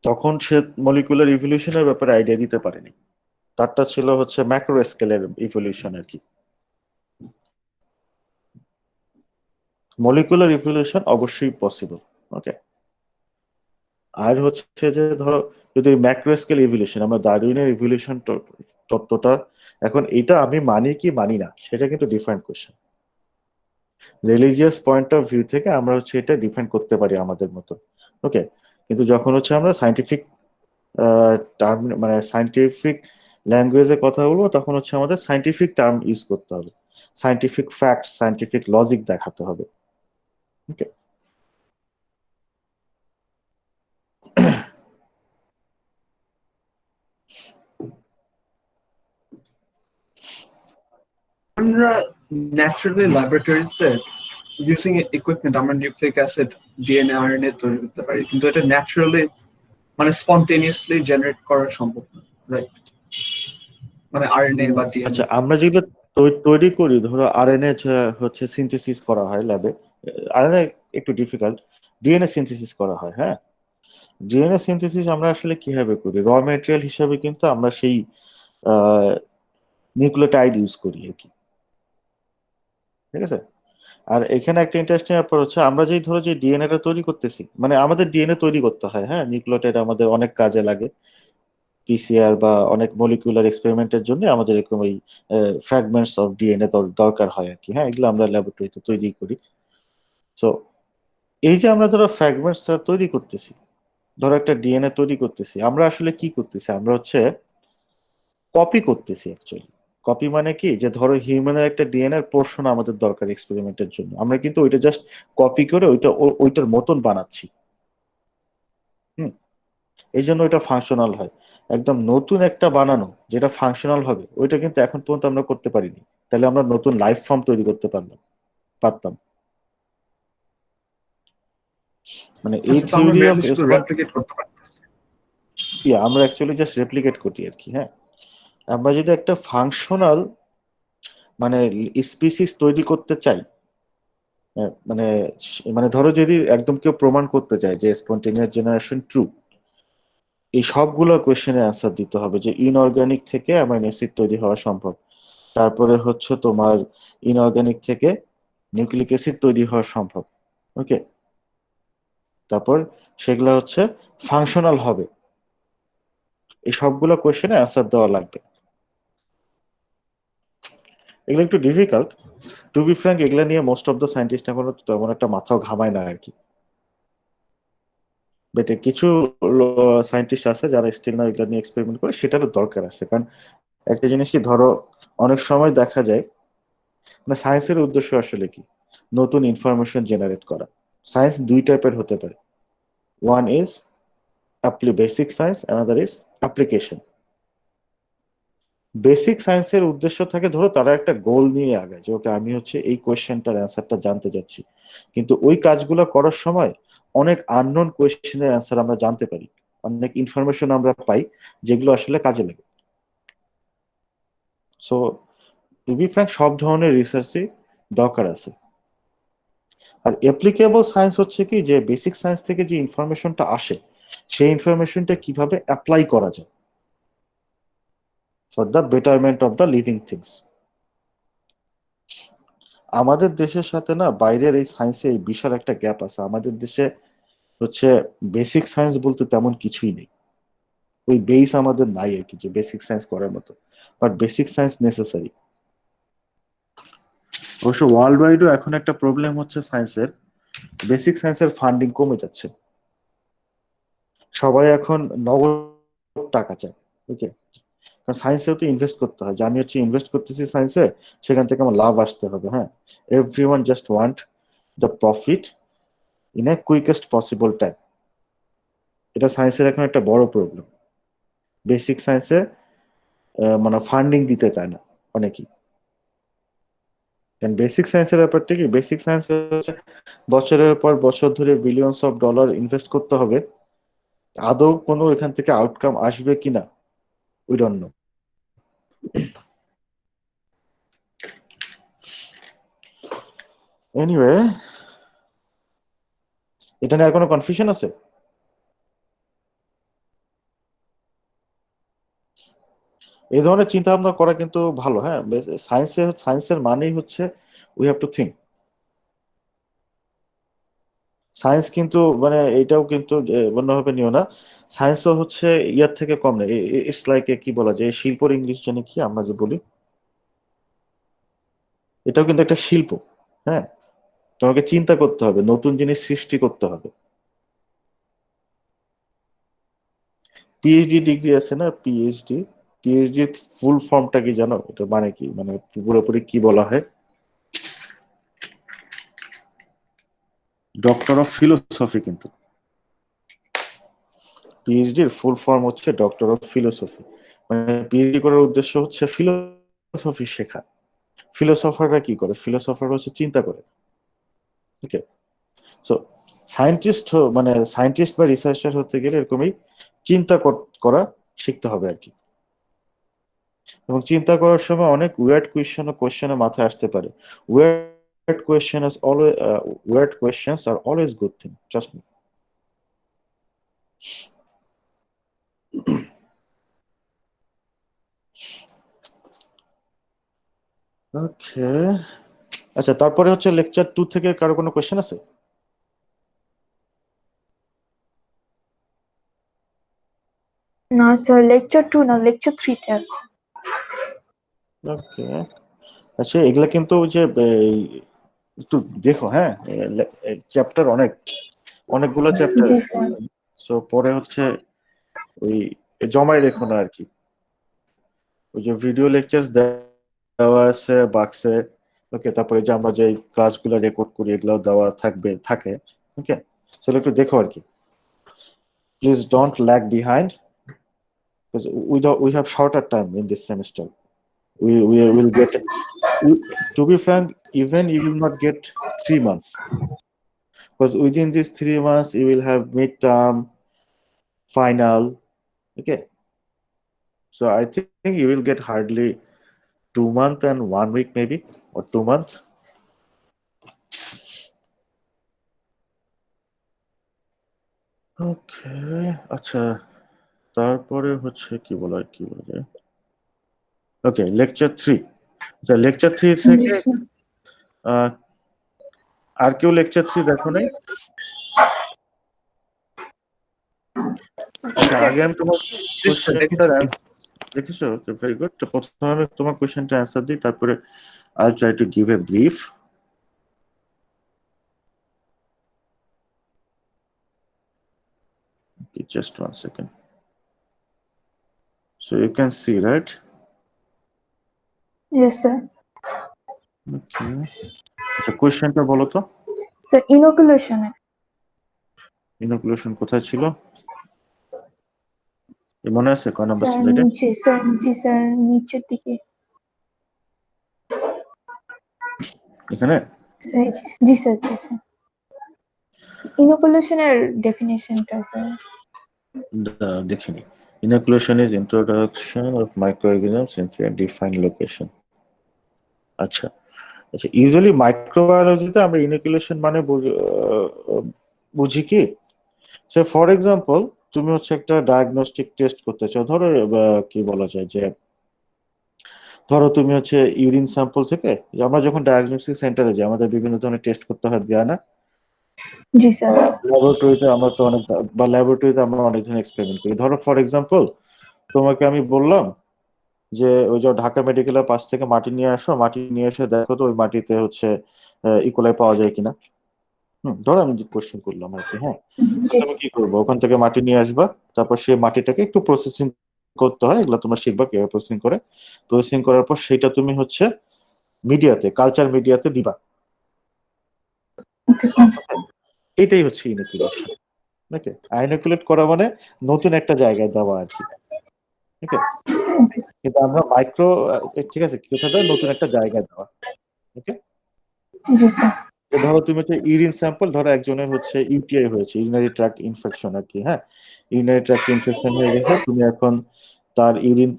তখন সে মলিকুলার ইভলিউশনের ব্যাপারে আইডিয়া দিতে পারেনি। তারটা ছিল হচ্ছে ম্যাক্রো স্কেলের ইভলিউশন আর কি। মলিকুলার ইভলিউশন অবশ্যই পসিবল। ওকে, আর হচ্ছে যে ধরো যদি ম্যাক্রো স্কেল ইভলিউশন, আমরা ডারউইনের ইভলিউশন তত্ত্বটা, এখন এটা আমি মানি কি মানি না সেটা কিন্তু different question. Religious point of view থেকে আমরা হচ্ছে এটা ডিফাইন করতে পারি আমাদের মতো। ওকে, কিন্তু যখন হচ্ছে আমরা সায়েন্টিফিক টার্ম মানে সায়েন্টিফিক ল্যাঙ্গুয়েজে কথা বলবো, তখন হচ্ছে আমাদের সায়েন্টিফিক টার্ম ইউজ করতে হবে, সায়েন্টিফিক ফ্যাক্ট, সায়েন্টিফিক লজিক দেখাতে হবে। ওকে, আমরা ন্যাচারালি ল্যাবরেটরিতে ইউজিং ইকুইপমেন্ট আমরা নিউক্লিক অ্যাসিড, ডিএনএ, আরএনএ তৈরি করতে পারি, কিন্তু এটা ন্যাচারালি মানে স্পন্টেনিয়াসলি জেনারেট করা সম্ভব না, রাইট? মানে আরএনএ বা ডিএনএ। আচ্ছা, আমরা যেগুলো তৈরি করি, ধরো আরএনএ হচ্ছে সিনথেসিস করা হয় ল্যাবে। আরএনএ একটু ডিফিকাল্ট, ডিএনএ সিনথেসিস করা হয়। হ্যাঁ, ডিএনএ সিনথেসিস আমরা আসলে কিভাবে করি, র ম্যাটেরিয়াল হিসাবে কিন্তু আমরা সেই নিউক্লিওটাইড ইউজ করি আর কি। ঠিক আছে। আর এখানে একটা ইন্টারেস্টিং ব্যাপার হচ্ছে, আমরা যেই ধরো যে ডিএনএটা তৈরি করতেছি, মানে আমাদের ডিএনএ তৈরি করতে হয়, হ্যাঁ, নিউক্লিওটাইড আমাদের অনেক কাজে লাগে, পিসিআর বা অনেক মলিকুলার এক্সপেরিমেন্টের জন্য আমাদের এরকম এই ফ্র্যাগমেন্টস অফ ডিএনএ দরকার হয় আর কি। হ্যাঁ, এগুলো আমরা ল্যাবরেটরিতে তৈরি করি। তো এই যে আমরা ধরো ফ্র্যাগমেন্টসটা তৈরি করতেছি, ধরো একটা ডিএনএ তৈরি করতেছি, আমরা আসলে কি করতেছি, আমরা হচ্ছে কপি করতেছি অ্যাকচুয়ালি। কপি মানে কি, যে ধরো হিউম্যানের একটা ডিএনএ পোর্শন আমাদের দরকার এক্সপেরিমেন্টের জন্য, আমরা কিন্তু ওইটা জাস্ট কপি করে ওইটার মতন বানাচ্ছি। হুম, এই জন্য ওইটা ফাংশনাল হয়। একদম নতুন একটা বানানো যেটা ফাংশনাল হবে, ওইটা কিন্তু এখন পর্যন্ত আমরা করতে পারিনি। তাহলে আমরা নতুন লাইফ ফর্ম তৈরি করতে পারতাম। মানে এই আচ্ছা, তো আমরা থিওরি অফ, মেইনলি শুধু রেপ্লিকেট করতে পারতেছি। আমরা অ্যাকচুয়ালি জাস্ট রেপ্লিকেট করি আর কি। হ্যাঁ, আমরা যদি একটা ফাংশনাল মানে স্পিসিস তৈরি করতে চাই, মানে মানে ধরো যদি একদম কেউ প্রমাণ করতে চায় যে স্পন্টেনিয়াস জেনারেশন ট্রু, এই সবগুলো কোয়েশ্চেনে অ্যান্সার দিতে হবে যে ইনঅর্গানিক থেকে অ্যামাইনো অ্যাসিড তৈরি হওয়া সম্ভব, তারপরে হচ্ছে তোমার ইনঅর্গানিক থেকে নিউক্লিক অ্যাসিড তৈরি হওয়া সম্ভব। ওকে, তারপর সেগুলো হচ্ছে ফাংশনাল হবে, এই সবগুলো কোয়েশ্চেনে অ্যান্সার দেওয়া লাগবে। এগুলো একটু ডিফিকাল্ট, টু বি ফ্র্যাঙ্ক, এগুলো নিয়ে মোস্ট অফ দ্য সায়েন্টিস্ট এখনো তেমন একটা মাথাও ঘামায় না আর কি। বাট কিছু সায়েন্টিস্ট আছে যারা স্টিল না এগুলো নিয়ে এক্সপেরিমেন্ট করে, সেটারও দরকার আছে। কারণ একটা জিনিস কি, ধরো অনেক সময় দেখা যায়, মানে সায়েন্সের উদ্দেশ্য আসলে কি, নতুন ইনফরমেশন জেনারেট করা। সায়েন্স দুই টাইপের হতে পারে, one is basic science, another is application. Basic সায়েন্সের উদ্দেশ্য থাকে, ধরো তারা একটা গোল নিয়ে আগায় যে ওকে আমি হচ্ছে এই কোয়েশ্চেনটার অ্যান্সারটা জানতে চাচ্ছি, কিন্তু ওই কাজগুলো করার সময় অনেক আননোন কোয়েশ্চেনের অ্যান্সার আমরা জানতে পারি, অনেক ইনফরমেশন আমরা পাই যেগুলো আসলে কাজে লাগে। সো টু বি ফ্র্যাঙ্ক, সব ধরনের রিসার্চই দরকার আছে। আর অ্যাপ্লিকেবল সায়েন্স হচ্ছে কি, যে বেসিক সায়েন্স থেকে যে ইনফরমেশনটা আসে, সেই ইনফরমেশনটা কিভাবে অ্যাপ্লাই করা যায় for the betterment of the living things. আমাদের দেশের সাথে না বাইরের এই সায়েন্সে এই বিশাল একটা গ্যাপ আছে। আমাদের দেশে হচ্ছে বেসিক সায়েন্স বলতে তেমন কিছুই নেই, ওই বেস আমাদের নাই আর কি, যে বেসিক সায়েন্স করার মতো। But basic science necessary. অবশ্য ওয়ার্ল্ড ওয়াইডও এখন একটা প্রবলেম হচ্ছে সায়েন্সের, বেসিক সায়েন্সের ফান্ডিং কমে যাচ্ছে, সবাই এখন নগদ টাকা চায়। ওকে, কারণ সায়েন্সেও তো ইনভেস্ট করতে হয়, যে আমি হচ্ছে ইনভেস্ট করতেছি সায়েন্সে, সেখান থেকে আমার লাভ আসতে হবে। হ্যাঁ, everyone just want the profit in a quickest possible time. এটা সায়েন্সের এখন একটা বড় প্রবলেম। বেসিক সায়েন্সে মানে ফান্ডিং দিতে চায় না অনেকেই। কারণ বেসিক সায়েন্সের ব্যাপারটা কি, বেসিক সায়েন্স বছরের পর বছর ধরে বিলিয়নস অফ ডলার ইনভেস্ট করতে হবে, আদৌ কোনো এখান থেকে আউটকাম আসবে কিনা উই ডোন্ট নো। এনিওয়ে, এটা নিয়ে আর কোনো কনফিউশন আছে? এই ধরনের চিন্তা ভাবনা করা কিন্তু ভালো। হ্যাঁ, সায়েন্সের মানেই হচ্ছে we have to think. Science কিন্তু মানে এটাও কিন্তু অন্যভাবে নিও না, সায়েন্সও হচ্ছে ইয়ার থেকে কম না। ইটস লাইক কি বলা যায়, শিল্পর ইংলিশ জানি কি আমরা যে বলি, এটাও কিন্তু একটা শিল্প। হ্যাঁ, তোমাকে চিন্তা করতে হবে, নতুন জিনিস সৃষ্টি করতে হবে। পিএইচডি ডিগ্রি আছে না, পিএইচডি, পিএইচডির ফুল ফর্মটা কি জানো? এটা মানে কি, মানে পুরোপুরি কি বলা হয়, ডক্টর অফ ফিলোসফি। কিন্তু পিএইচডির ফুল ফর্ম হচ্ছে ডক্টর অফ ফিলোসফি। মানে পিএইচডি করার উদ্দেশ্য হচ্ছে ফিলোসফি শেখা। ফিলোসফাররা কি করে, ফিলোসফাররা হচ্ছে চিন্তা করে। ওকে, সো সায়েন্টিস্ট, মানে সায়েন্টিস্ট বা রিসার্চার হতে গেলে এরকমই চিন্তা করা শিখতে হবে আর কি। এবং চিন্তা করার সময় অনেক ওয়ার্ড কোয়েশ্চেনের মাথায় আসতে পারে। Word questions are always good thing, trust me. Okay, আচ্ছা, তারপরে হচ্ছে লেকচার 2 থেকে কারো কোনো কোয়েশ্চেন আছে? না স্যার, লেকচার 2 না, লেকচার 3 তে আছে। ওকে, আচ্ছা, এগুলা কিন্তু ওই যে একটু দেখো, হ্যাঁ, চ্যাপ্টার অনেকগুলো চ্যাপ্টার জি আছে। স্যার। সো পরে হচ্ছে ওই জমাই রেখো না আর কি। ওই যে ভিডিও লেকচার দেওয়া আছে বাক্সে, ওকে, তারপরে যে আমরা যে ক্লাসগুলো রেকর্ড করি এগুলাও দেওয়া থাকে, ওকে। সেগুলো একটু দেখো আর কি। Please don't lag behind, because we have shorter time in this semester. We will get, to be frank, even you will not get 3 months, because within these 3 months you will have midterm, final, okay. So I think you will get hardly 2 months and 1 week maybe, or 2 months. ওকে, আচ্ছা, তারপরে হচ্ছে কি বলা যায়। ওকে, lecture 3। আচ্ছা, lecture 3 জি থেকে sir. আহ, আর কেউ lecture 3 দেখো নাই? আচ্ছা, আগে আমি তোমার কোশ্চেনটার দেখেছো? Very good. তো প্রথমে আমি তোমার কোশ্চেনটা অ্যান্সার দিই, তারপরে I try to give a brief. Just 1 second. So you can see, right? Yes sir. Okay. আচ্ছা, কোশ্চেনটা বলো তো। স্যার ইনোকুলেশনে। ইনোকুলেশন কোথায় ছিল? মনে আছে কয় নাম্বার স্যার স্লাইডে? নিচে স্যার, জি স্যার, নিচের দিকে। এখানে? স্যার এই যে, জি স্যার, জি স্যার। ইনোকুলেশনের ডেফিনেশনটা স্যার। দেখিনি। Inoculation is introduction of microorganisms into a defined location. আচ্ছা, আচ্ছা, ইউজুয়ালি মাইক্রোবায়োলজিতে আমরা ইনোকুলেশন মানে বুঝি কি? সে ফর এক্সাম্পল, তুমি হচ্ছে একটা ডায়াগনস্টিক টেস্ট করতে চাও, ধরো কি বলা যায় যে, ধরো তুমি হচ্ছে ইউরিন স্যাম্পল থেকে, আমরা যখন ডায়াগনস্টিক সেন্টারে যাই আমাদের বিভিন্ন ধরনের টেস্ট করতে হয়, যায় না? জি স্যার। ল্যাবরেটরিতে আমরা তো অনেক, বা ল্যাবরেটরিতে আমরা অনেক ধরনের এক্সপেরিমেন্ট করি। ধরো ফর এক্সাম্পল, তোমাকে আমি বললাম যে ওই যে ঢাকা মেডিকেলের পাশ থেকে মাটি নিয়ে আসো, মাটি নিয়ে এসে দেখো তো ওই মাটিতে হচ্ছে ইকোলাই পাওয়া যায় কিনা। ধরো আমি কোশ্চেন করলাম আর কি, হ্যাঁ। জি তুমি কি করবো, ওখান থেকে মাটি নিয়ে আসবা, তারপর সেই মাটিটাকে একটু প্রসেসিং করতে হয়, এগুলো তোমরা শিখবা কিভাবে প্রসেসিং করে। প্রসেসিং করার পর সেটা তুমি হচ্ছে মিডিয়াতে, কালচার মিডিয়াতে দিবা। Okay sir. এটাই হচ্ছে ইনোকুলেশন। ওকে, ইনোকুলেট করা মানে নতুন একটা জায়গায় দেওয়া আর কি। ওকে, ওকে স্যার। কিন্তু আমরা মাইক্রো, ঠিক আছে, কোথায় নতুন একটা জায়গায় দেওয়া। ওকে, জি স্যার। ধরো তুমি হচ্ছে ইউরিন স্যাম্পল, ধরো একজনের হচ্ছে ইউটিআই হয়েছে, ইউরিনারি ট্র্যাক্ট ইনফেকশন আর কি, হ্যাঁ। ইউরিনারি ট্র্যাক্ট ইনফেকশন হয়ে গেছে, তুমি এখন তার ইউরিন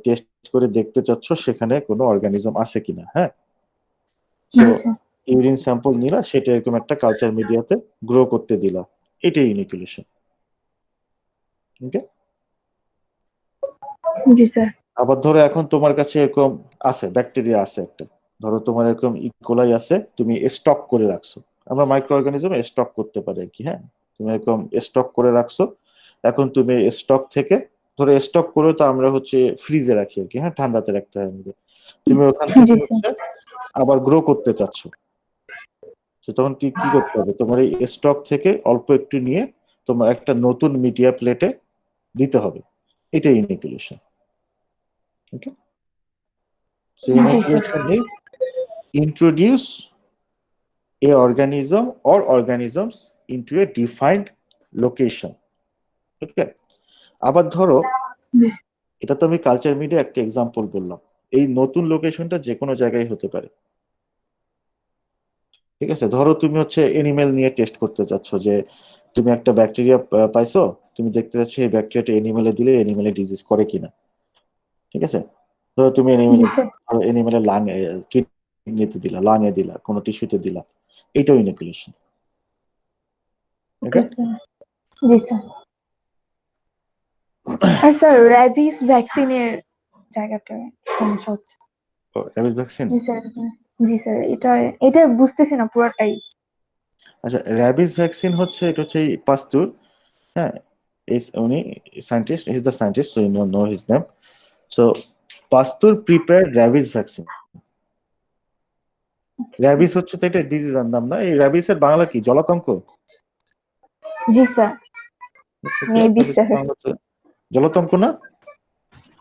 টেস্ট করে দেখতে চাচ্ছ সেখানে কোনো অর্গানিজম আছে কিনা, হ্যাঁ। সো জি স্যার। ইউরিন স্যাম্পল নিলা, সেটা এরকম একটা কালচার মিডিয়াতে গ্রো করতে দিলা, এটাই ইনোকুলেশন। ওকে, জি স্যার। আবার ধরো এখন তোমার কাছে এরকম আছে, ব্যাকটেরিয়া আছে একটা, ধরো তোমার এরকম ইকোলাই আছে, তুমি স্টক করে রাখছো। আমরা মাইক্রো অর্গানিজম স্টক করতে পারি আর কি, হ্যাঁ। তুমি এরকম স্টক করে রাখছো, এখন তুমি স্টক থেকে, ধরো স্টক করে তো আমরা হচ্ছে ফ্রিজে রাখি আর কি, হ্যাঁ, ঠান্ডাতে রাখতে হয় আমাদের। তুমি ওখান থেকে জি হচ্ছে স্যার। আবার গ্রো করতে চাচ্ছ, তো তখন কি কি করতে হবে, তোমার এই স্টক থেকে অল্প একটু নিয়ে তোমার একটা নতুন মিডিয়া প্লেটে দিতে হবে, এটাই ইনিকুলেশন। ওকে, সো জি sir. Inoculation is introduce a organism or organisms into a defined location. Okay, আবার ধরো, জি স্যার। এটা তো আমি কালচার মিডিয়া একটা এক্সাম্পল বললাম, এই নতুন লোকেশনটা যে কোনো জায়গায় হতে পারে। ঠিক আছে, ধরো তুমি হচ্ছে এনিমেল নিয়ে টেস্ট করতে চাচ্ছ, যে তুমি একটা ব্যাকটেরিয়া পাইছো, তুমি দেখতে চাচ্ছ এই ব্যাকটেরিয়াটা এনিমেলে দিলে এনিমেলে ডিজিজ করে কিনা। ঠিক আছে, তো তুমি জি স্যার। এনিমেলের লাঙে কিডনিতে দিলা, লাঙে দিলা, কোনো টিস্যুতে দিলা, এইটাও ইনোকুলেশন। Okay sir. জি স্যার। আর স্যার র্যাবিস ভ্যাকসিনের জায়গাটা সমস্যা হচ্ছে। র্যাবিস ভ্যাকসিন, জি স্যার। জি স্যার, এটা বুঝতেছি না পুরোটাই। আচ্ছা র্যাবিস ভ্যাকসিন হচ্ছে, এটা হচ্ছে পাস্তুর, হ্যাঁ, উনি scientist, is the scientist, so you know his name. So Pasteur prepare rabies vaccine. Rabies হচ্ছে তো এটা ডিজিজের নাম না? এই র্যাবিসের বাংলা কি, জলাতঙ্ক? জি স্যার। Maybe sir. জলাতঙ্ক না?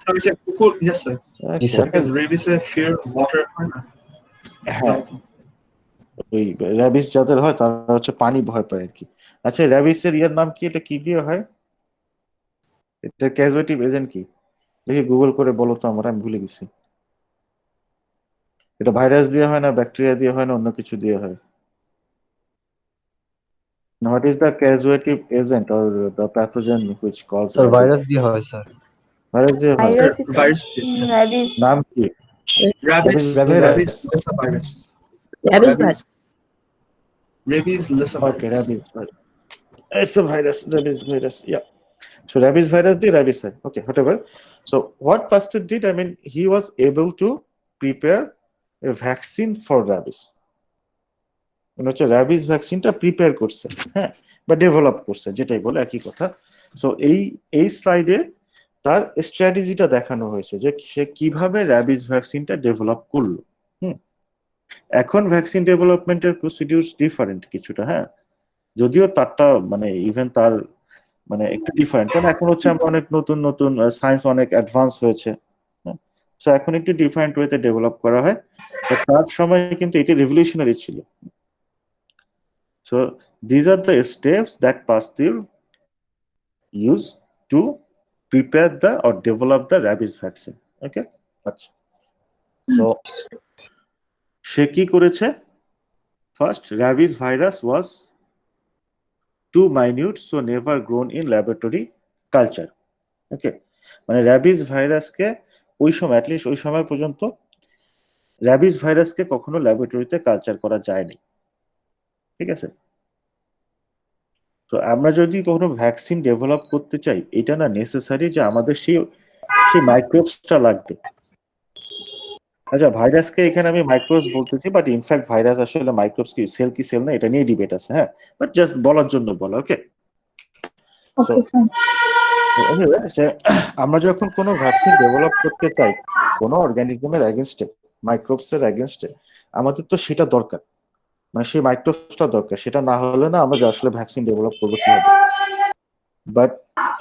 স্যার ওই যে কুকুর, yes sir, Okay, sir. okay. রেবিসে ফিয়ার ওয়াটার হয় না? হ্যাঁ, ওই র্যাবিস যাদের হয় তারা হচ্ছে পানি ভয় পায় আর কি। আচ্ছা র্যাবিসের ইয়ার নাম কি, এটা কি দিয়ে হয়, এটা ক্যাজুয়েটিভ এজেন্ট কি? দেখি গুগল করে বলো তো আমার, আমি ভুলে গেছি। এটা ভাইরাস দিয়ে হয় না, ব্যাকটেরিয়া দিয়ে হয় না, অন্য কিছু দিয়ে হয়? What is the causative agent or the pathogen which cause Sir, virus দিয়ে হয় স্যার। ভাইরাস দিয়ে হয়? Virus, virus, rabies. নাম কি? Rabies, Rabies rabies virus. Lyssa virus, Rabies virus. Rabies lyssa Okay, virus. rabies virus. It's a virus, rabies virus. Yeah. So rabies virus, the rabies virus. Okay, whatever. So what Pasteur did, I mean, he was able to prepare a vaccine for rabies. মানে হচ্ছে rabies ভ্যাকসিনটা prepare করছে, হ্যাঁ, বা develop করছে, যেটাই বলে একই কথা। সো এই স্লাইডে তার স্ট্র্যাটেজিটা দেখানো হয়েছে যে সে কিভাবে র্যাবিস ভ্যাকসিনটা ডেভেলপ করলো। এখন ভ্যাকসিন ডেভেলপমেন্টের প্রসিডিউর ডিফারেন্ট কিছুটা, হ্যাঁ, যদিও তারটা মানে ইভেন তার মানে একটু ডিফারেন্ট, কারণ এখন হচ্ছে আমরা অনেক নতুন নতুন সায়েন্স অনেক অ্যাডভান্স হয়েছে, সো এখন একটু ডিফারেন্ট ওয়েতে ডেভেলপ করা হয়। তার সময় কিন্তু এটি রেভলিউশনারি ছিল। So these are the steps that Pasteur use to prepare the or develop the rabies vaccine. Okay, আচ্ছা, সো সে কি করেছে? First, rabies virus was too minute, so never grown in laboratory culture. Okay, মানে rabies ভাইরাসকে ওই সময়, at least ওই সময় পর্যন্ত rabies ভাইরাসকে কখনো ল্যাবরেটরিতে কালচার করা যায়নি, ঠিক আছে? তো আমরা যদি কোনো ভ্যাকসিন ডেভেলপ করতে চাই, এটা না নেসেসারি যে আমাদের সেই মাইক্রোবসটা লাগবে। আচ্ছা ভাইরাসকে এখানে আমি মাইক্রোবস বলতেছি, বাট ইনফ্যাক্ট ভাইরাস আসলে মাইক্রোবস কি সেল না, এটা নিয়ে ডিবেট আছে, হ্যাঁ, বাট জাস্ট বলার জন্য বলা। ওকে, ওকে স্যার। আমরা যখন কোনো ভ্যাকসিন ডেভেলপ করতে চাই কোনো অর্গানিজমের এগেনস্টে, মাইক্রোবসের এগেনস্টে, আমাদের তো সেটা দরকার, মানে সেই মাইক্রোবসটা দরকার, সেটা না হলে না আমরা আসলে ভ্যাকসিন ডেভেলপ করবো কিভাবে? বাট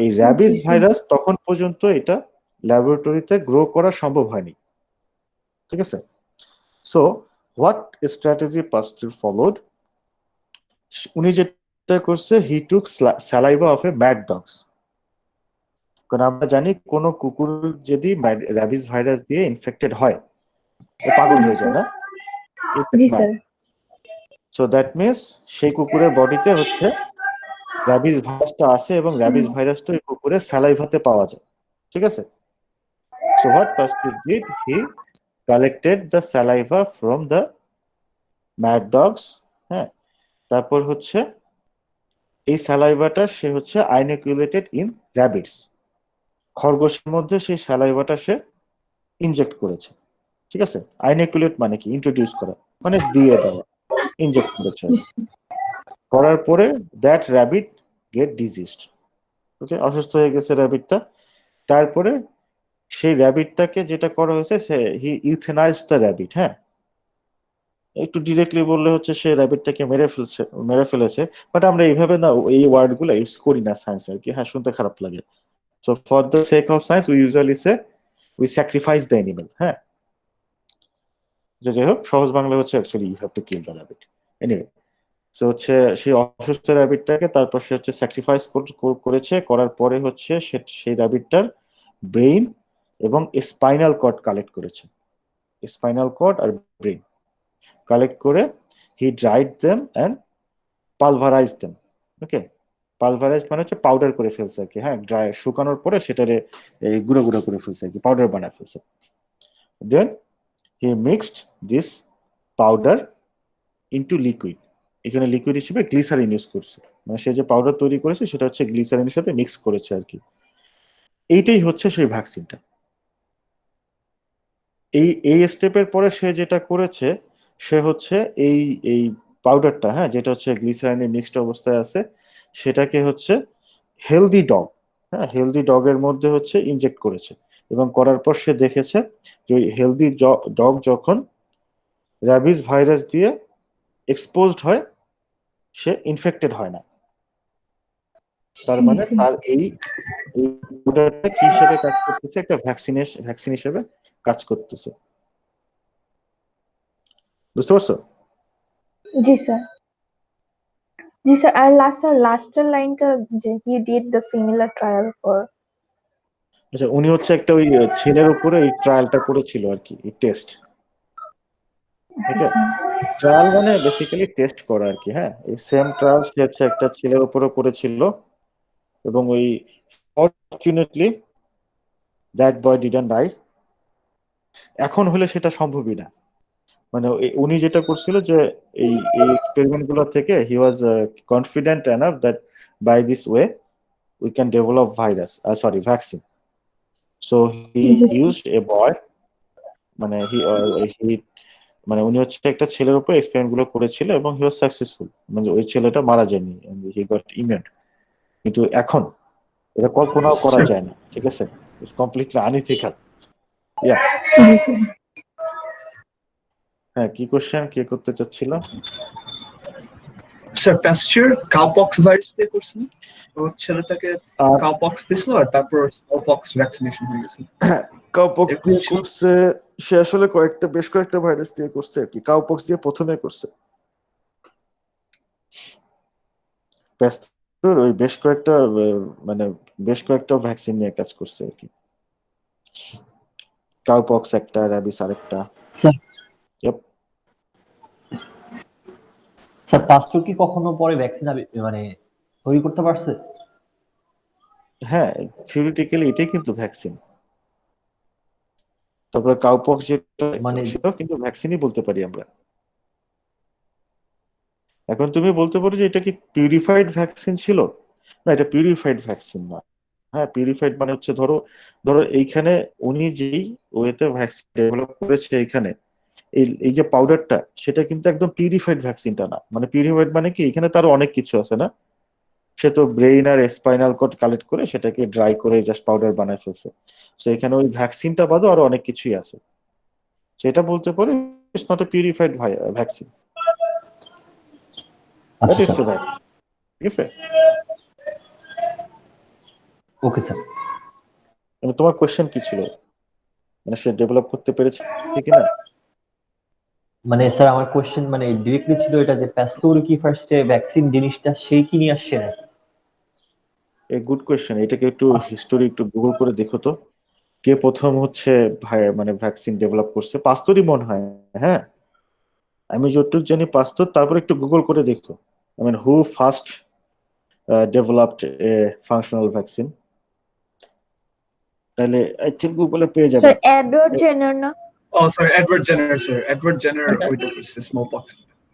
এই র্যাবিস ভাইরাস তখন পর্যন্ত এটা ল্যাবরেটরিতে গ্রো করা সম্ভব হয়নি, ঠিক আছে? So what strategy Pasteur followed, উনি যেটা করছে, he took saliva of a mad dogs. কারণ আমরা জানি কোন কুকুর যদি র্যাবিস ভাইরাস দিয়ে ইনফেক্টেড হয়, ও পাগল হয়ে যায় না? জি স্যার। সো দ্যাট মিনস সেই কুকুরের বডিতে হচ্ছে র্যাবিস ভাইরাসটা আছে, এবং র্যাবিস ভাইরাসটা ওই কুকুরের স্যালাইভাতে পাওয়া যায়, ঠিক আছে? So what Pasteur did, he collected the saliva from the mad dogs, হ্যাঁ, তারপর হচ্ছে এই স্যালাইভাটা সে হচ্ছে আইনোকুলেটেড ইন র্যাবিটস, খরগোশের মধ্যে সেই স্যালাইভাটা সে ইনজেক্ট করেছে, ঠিক আছে? আইনোকুলেট মানে কি, ইন্ট্রোডিউস করা, মানে দিয়ে দেওয়া, ইনজেক্ট করেছে। করার পরে দ্যাট র্যাবিট গেট ডিজিজড, ওকে, অসুস্থ হয়ে গেছে র্যাবিটটা। তারপরে সেই র্যাবিটটাকে যেটা করা হয়েছে, সে হি ইউথেনাইজড দ্য র্যাবিট, হ্যাঁ, একটু ডিরেক্টলি বললে হচ্ছে সে র্যাবিটটাকে মেরে ফেলেছে, বাট আমরা এইভাবে না এই ওয়ার্ড গুলো ইউজ করি না সায়েন্স আর কি, হ্যাঁ, শুনতে খারাপ লাগে। So for the sake of science we usually say we sacrifice the animal, হ্যাঁ, যে যাই হোক, সহজ বাংলা হচ্ছে actually you have to kill the rabbit. Anyway, so হচ্ছে সেই অসুস্থ র্যাবিটটাকে তারপর সে হচ্ছে স্যাক্রিফাইস করেছে, করার পরে হচ্ছে সেই র্যাবিটটার ব্রেইন এবং স্পাইনাল কর্ড কালেক্ট করেছে, spinal cord her brain collect করে হি ড্রাইড দেম অ্যান্ড পালভারাইজ দেম। ওকে, পালভারাইজ মানে হচ্ছে পাউডার করে ফেলছে আর কি, হ্যাঁ, ড্রাই শুকানোর পরে সেটারে গুঁড়ো গুঁড়ো করে ফেলছে আর কি, পাউডার বানায় ফেলছে। Then he mixed this powder into liquid. এখানে লিকুইড হিসেবে গ্লিসারিন ইউজ করছে, মানে সে যে পাউডার তৈরি করেছে সেটা হচ্ছে গ্লিসারিনের সাথে মিক্স করেছে আর কি। এইটাই হচ্ছে সেই ভ্যাকসিনটা। এই স্টেপের পরে সে যেটা করেছে সে হচ্ছে এই এই পাউডারটা, হ্যাঁ, যেটা হচ্ছে গ্লিসারিনের মিক্সড অবস্থায় আছে, সেটাকে হচ্ছে হেলদি ডগ, হ্যাঁ, হেলদি ডগের মধ্যে হচ্ছে ইনজেক্ট করেছে। এবং করার পর সে দেখেছে যে ওই হেলদি ডগ যখন র্যাবিস ভাইরাস দিয়ে এক্সপোজড হয় সে ইনফেক্টেড হয় না। তার মানে তার এই পাউডারটা কি হিসেবে কাজ করতেছে, একটা ভ্যাকসিন হিসেবে কাজ করতেছে। বুঝতে পারছো? জি স্যার। জি স্যার, আর লাস্টের লাইনটা যে he did the similar trial for. আচ্ছা, উনি হচ্ছে একটা ওই ছেলের উপরে এই ট্রায়ালটা করেছিল আর কি, এই টেস্ট। ওকে, ট্রায়াল মানে বেসিক্যালি টেস্ট করা আর কি, হ্যাঁ। এই সেম ট্রায়াল সে হচ্ছে একটা ছেলের উপরে করেছিল, এবং ওই fortunately that boy didn't die. এখন হলে সেটা সম্ভবই না, মানে উনি যেটা করছিল যে এই এক্সপেরিমেন্ট গুলো থেকে he was confident enough that by this way we can develop vaccine. So he used a boy, মানে মানে উনি হচ্ছে একটা ছেলের উপর এক্সপেরিমেন্ট গুলো করেছিল এবং হি ওয়াজ সাকসেসফুল, মানে ওই ছেলেটা মারা যায়নি, হি গট ইমিউন। কিন্তু এখন এটা কল্পনাও করা যায় না, ঠিক আছে, ইটস কমপ্লিটলি আনইথিক্যাল। ইয়া, হ্যাঁ, কি কোশ্চেন কে করতে চাচ্ছিল? স্যার প্যাস্চার কাউপক্স ভাইরাস দিয়ে করছেন, ওর ছেলেটাকে কাউপক্স দিছিল আর তারপর স্মলপক্স ভ্যাকসিনেশন হয়ে গেছে। কাউপক্স দিয়ে করছে, সে আসলে বেশ কয়েকটা ভাইরাস দিয়ে করছে আর কি। কাউপক্স দিয়ে প্রথমে করছে, প্যাস্তুর ওই বেশ কয়েকটা ভ্যাকসিন নিয়ে কাজ করছে আর কি। কাউপক্স একটা, র্যাবিস আরেকটা। স্যার পাস্তুর কি কখনো পরে ভ্যাকসিন মানে তৈরি করতে পারছে? হ্যাঁ, থিওরিটিক্যালি এটাই কিন্তু ভ্যাকসিন। তারপরে কাউপক্স যেটা মানে সেটাও কিন্তু ভ্যাকসিনই বলতে পারি আমরা। এখন তুমি বলতে পারো যে এটা কি পিউরিফাইড ভ্যাকসিন ছিল? না, এটা পিউরিফাইড ভ্যাকসিন না। হ্যাঁ, পিউরিফাইড মানে হচ্ছে ধরো এইখানে উনি যেই ওয়েতে ভ্যাকসিন ডেভেলপ করেছে এইখানে, এই যে পাউডারটা, সেটা কিন্তু একদম পিউরিফাইড ভ্যাকসিনটা না। মানে পিউরিফাইড মানে কি, এখানে তার অনেক কিছু আছে না, সে তো ব্রেইন আর স্পাইনাল কর্ড কালেক্ট করে সেটাকে ড্রাই করে জাস্ট পাউডার বানায় ফেলছে। তো এখানে ওই ভ্যাকসিনটা বাদও আরো অনেক কিছুই আছে, সেটা বলতে পারে it's not a purified vaccine, but it's a vaccine. ঠিক আছে, ওকে স্যার। তোমার কোয়েশ্চেন কি ছিল, মানে সে ডেভেলপ করতে পেরেছে কিনা? মানে স্যার আমার কোশ্চেন মানে ডিরেক্টলি ছিল এটা যে প্যাস্তুর কি ফার্স্টে ভ্যাকসিন জিনিসটা সেই কি নিয়ে আসছে না? এই গুড কোয়েশ্চেন, এটাকে একটু হিস্টোরি একটু গুগল করে দেখো তো, কে প্রথম হচ্ছে মানে ভ্যাকসিন ডেভেলপ করছে। পাস্তুরই মনে হয়, হ্যাঁ, আমি যতটুকু জানি পাস্তুর। তারপর একটু গুগল করে দেখো, I mean who first developed a functional vaccine, তাহলে আই থিঙ্ক গুগলে পেয়ে যাবে। স্যার এডওয়ার্ড জেনার না? ও sir Edward Jenner, sir Edward Jenner ওইটা করছে স্মলপক্স।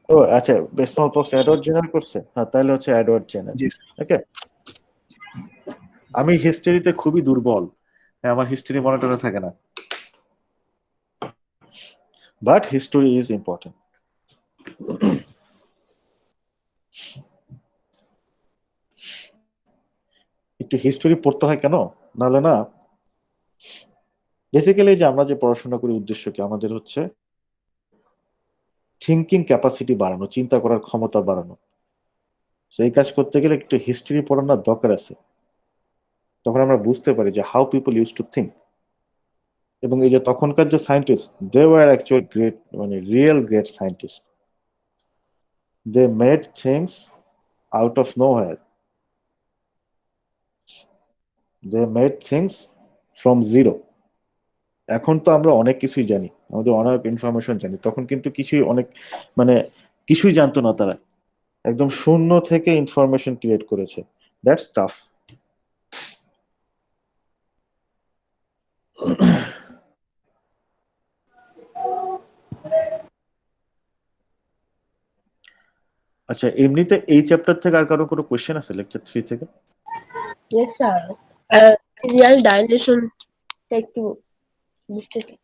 ও আচ্ছা, স্মল পক্স এডওয়ার্ড জেনার করছে, হ্যাঁ, তাহলে হচ্ছে এডওয়ার্ড জেনার। জি ওকে, আমি হিস্ট্রিতে খুবই দুর্বল, আমার হিস্ট্রি মনিটরে থাকে না, বাট হিস্টোরি ইজ ইম্পর্টেন্ট। একটু হিস্টোরি পড়তে হয় কেন, নাহলে না, বেসিক্যালি যে আমরা যে পড়াশোনা করি উদ্দেশ্য কি, আমাদের হচ্ছে থিঙ্কিং ক্যাপাসিটি বাড়ানো, চিন্তা করার ক্ষমতা বাড়ানো। এই কাজ করতে গেলে একটু হিস্ট্রি পড়ানোর দরকার আছে, তখন আমরা বুঝতে পারি যে how people use to think. এবং এই যে তখনকার যে scientist, they were actual great, মানে real great scientist. They made things out of nowhere, they made things from zero. এখন তো আমরা অনেক কিছুই জানি, আমাদের অনেক ইনফরমেশন জানি, তখন কিন্তু মানে কিছুই জানতো না তারা, একদম শূন্য থেকে ইনফরমেশন ক্রিয়েট করেছে। That's tough. আচ্ছা, এমনিতে এই চ্যাপ্টার থেকে আর কারো কোনো কোশ্চেন আছে লেকচার 3 থেকে? Yes, sir. Real dilation একটু বুঝতেছি।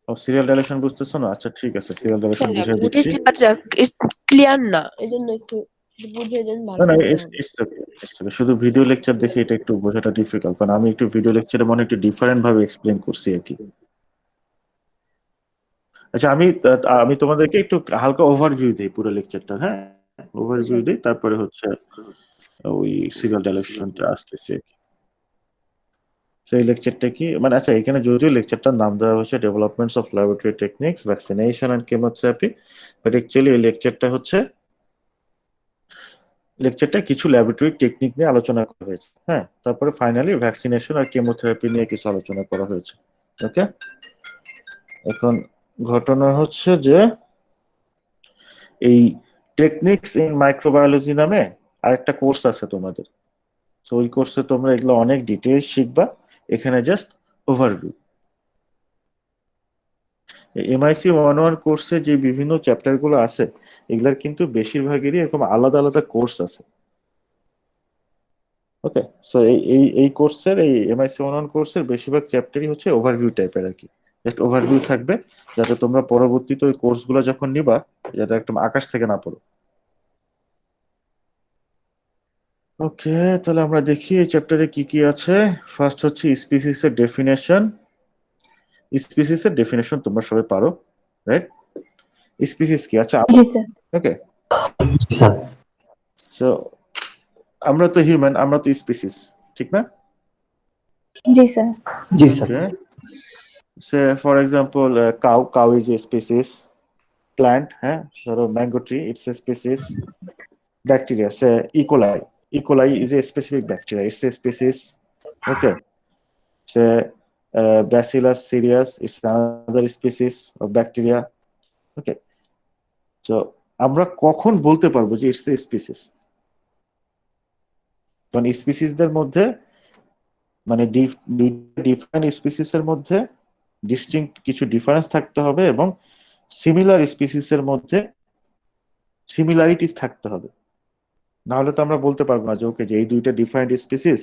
ও, সিরিয়াল ডাইলেশন বুঝতেছো না? আচ্ছা ঠিক আছে, সিরিয়াল ডাইলেশন বুঝিয়ে দিচ্ছি। বুঝেছি, বাট ক্লিয়ার না, এজন্য একটু বুঝিয়ে দেন ভালো না, হবে। it's okay. শুধু ভিডিও লেকচার দেখে এটা একটু বোঝাটা ডিফিকাল্ট, কারণ আমি একটু ভিডিও লেকচারে মনে একটু ডিফারেন্ট ভাবে এক্সপ্লেন করছি আর কি। আচ্ছা, আমি তোমাদেরকে একটু হালকা ওভারভিউ দিই পুরো লেকচারটা, হ্যাঁ, ওভারভিউ দিই, তারপরে হচ্ছে ওই সিরিয়াল ডাইলেশনটা আসতেছে। সেই লেকচারটা কি মানে, আচ্ছা এখানে যদিও লেকচারটার নাম দেওয়া হয়েছে developments of laboratory techniques, vaccination and chemotherapy, but actually এই লেকচারটা কিছু ল্যাবরেটরি টেকনিক নিয়ে আলোচনা করা হয়েছে, হ্যাঁ, তারপরে ফাইনালি ভ্যাকসিনেশন আর কেমোথেরাপি নিয়ে কিছু আলোচনা করা হয়েছে। ওকে, এখন ঘটনা হচ্ছে যে এই টেকনিক্স ইন মাইক্রোবায়োলজি নামে আরেকটা কোর্স আছে তোমাদের। তো ওই কোর্সে তোমরা এগুলো অনেক ডিটেইলস শিখবা, এখানে জাস্ট ওভারভিউ। MIC 101 কোর্সে যে বিভিন্ন চ্যাপ্টার গুলো আছে, এগুলার কিন্তু বেশিরভাগেরই এরকম আলাদা আলাদা কোর্স আছে। ওকে, সো এই কোর্সের, এই MIC 101 কোর্সের বেশিরভাগ চ্যাপ্টারই হচ্ছে ওভারভিউ টাইপের আর কি, জাস্ট ওভারভিউ থাকবে, যাতে তোমরা পরবর্তীতে ওই কোর্সগুলো যখন নিবা যাতে একদম আকাশ থেকে না পড়ো। ওকে, তাহলে আমরা দেখি এই চ্যাপ্টারে কি কি আছে। ফার্স্ট হচ্ছে স্পিসিস এর ডেফিনেশন। স্পিসিস এর ডেফিনেশন তোমরা সবাই পারো, রাইট? স্পিসিস কি? আচ্ছা, জি স্যার। ওকে, স্যার সো আমরা তো হিউম্যান, আমরা তো স্পিসিস, ঠিক না? জি স্যার। জি sir. Okay. Say for example, cow is a species. Plant, sort of mango tree, it's a species. Bacteria, say E. coli. E. coli is a specific bacteria, it's a species. Okay. Say Bacillus cereus, it's another species of bacteria. Okay. So আমরা কখন বলতে পারবো যে it's a species? কারণ স্পিসিসদের মধ্যে মানে different স্পিসিসের মধ্যে distinct কিছু ডিফারেন্স থাকতে হবে এবং সিমিলার স্পিসিসের মধ্যে সিমিলারিটিস থাকতে হবে, না হলে তো আমরা বলতে পারবো না যে ওকে যে এই দুইটা ডিফারেন্ট স্পিসিস,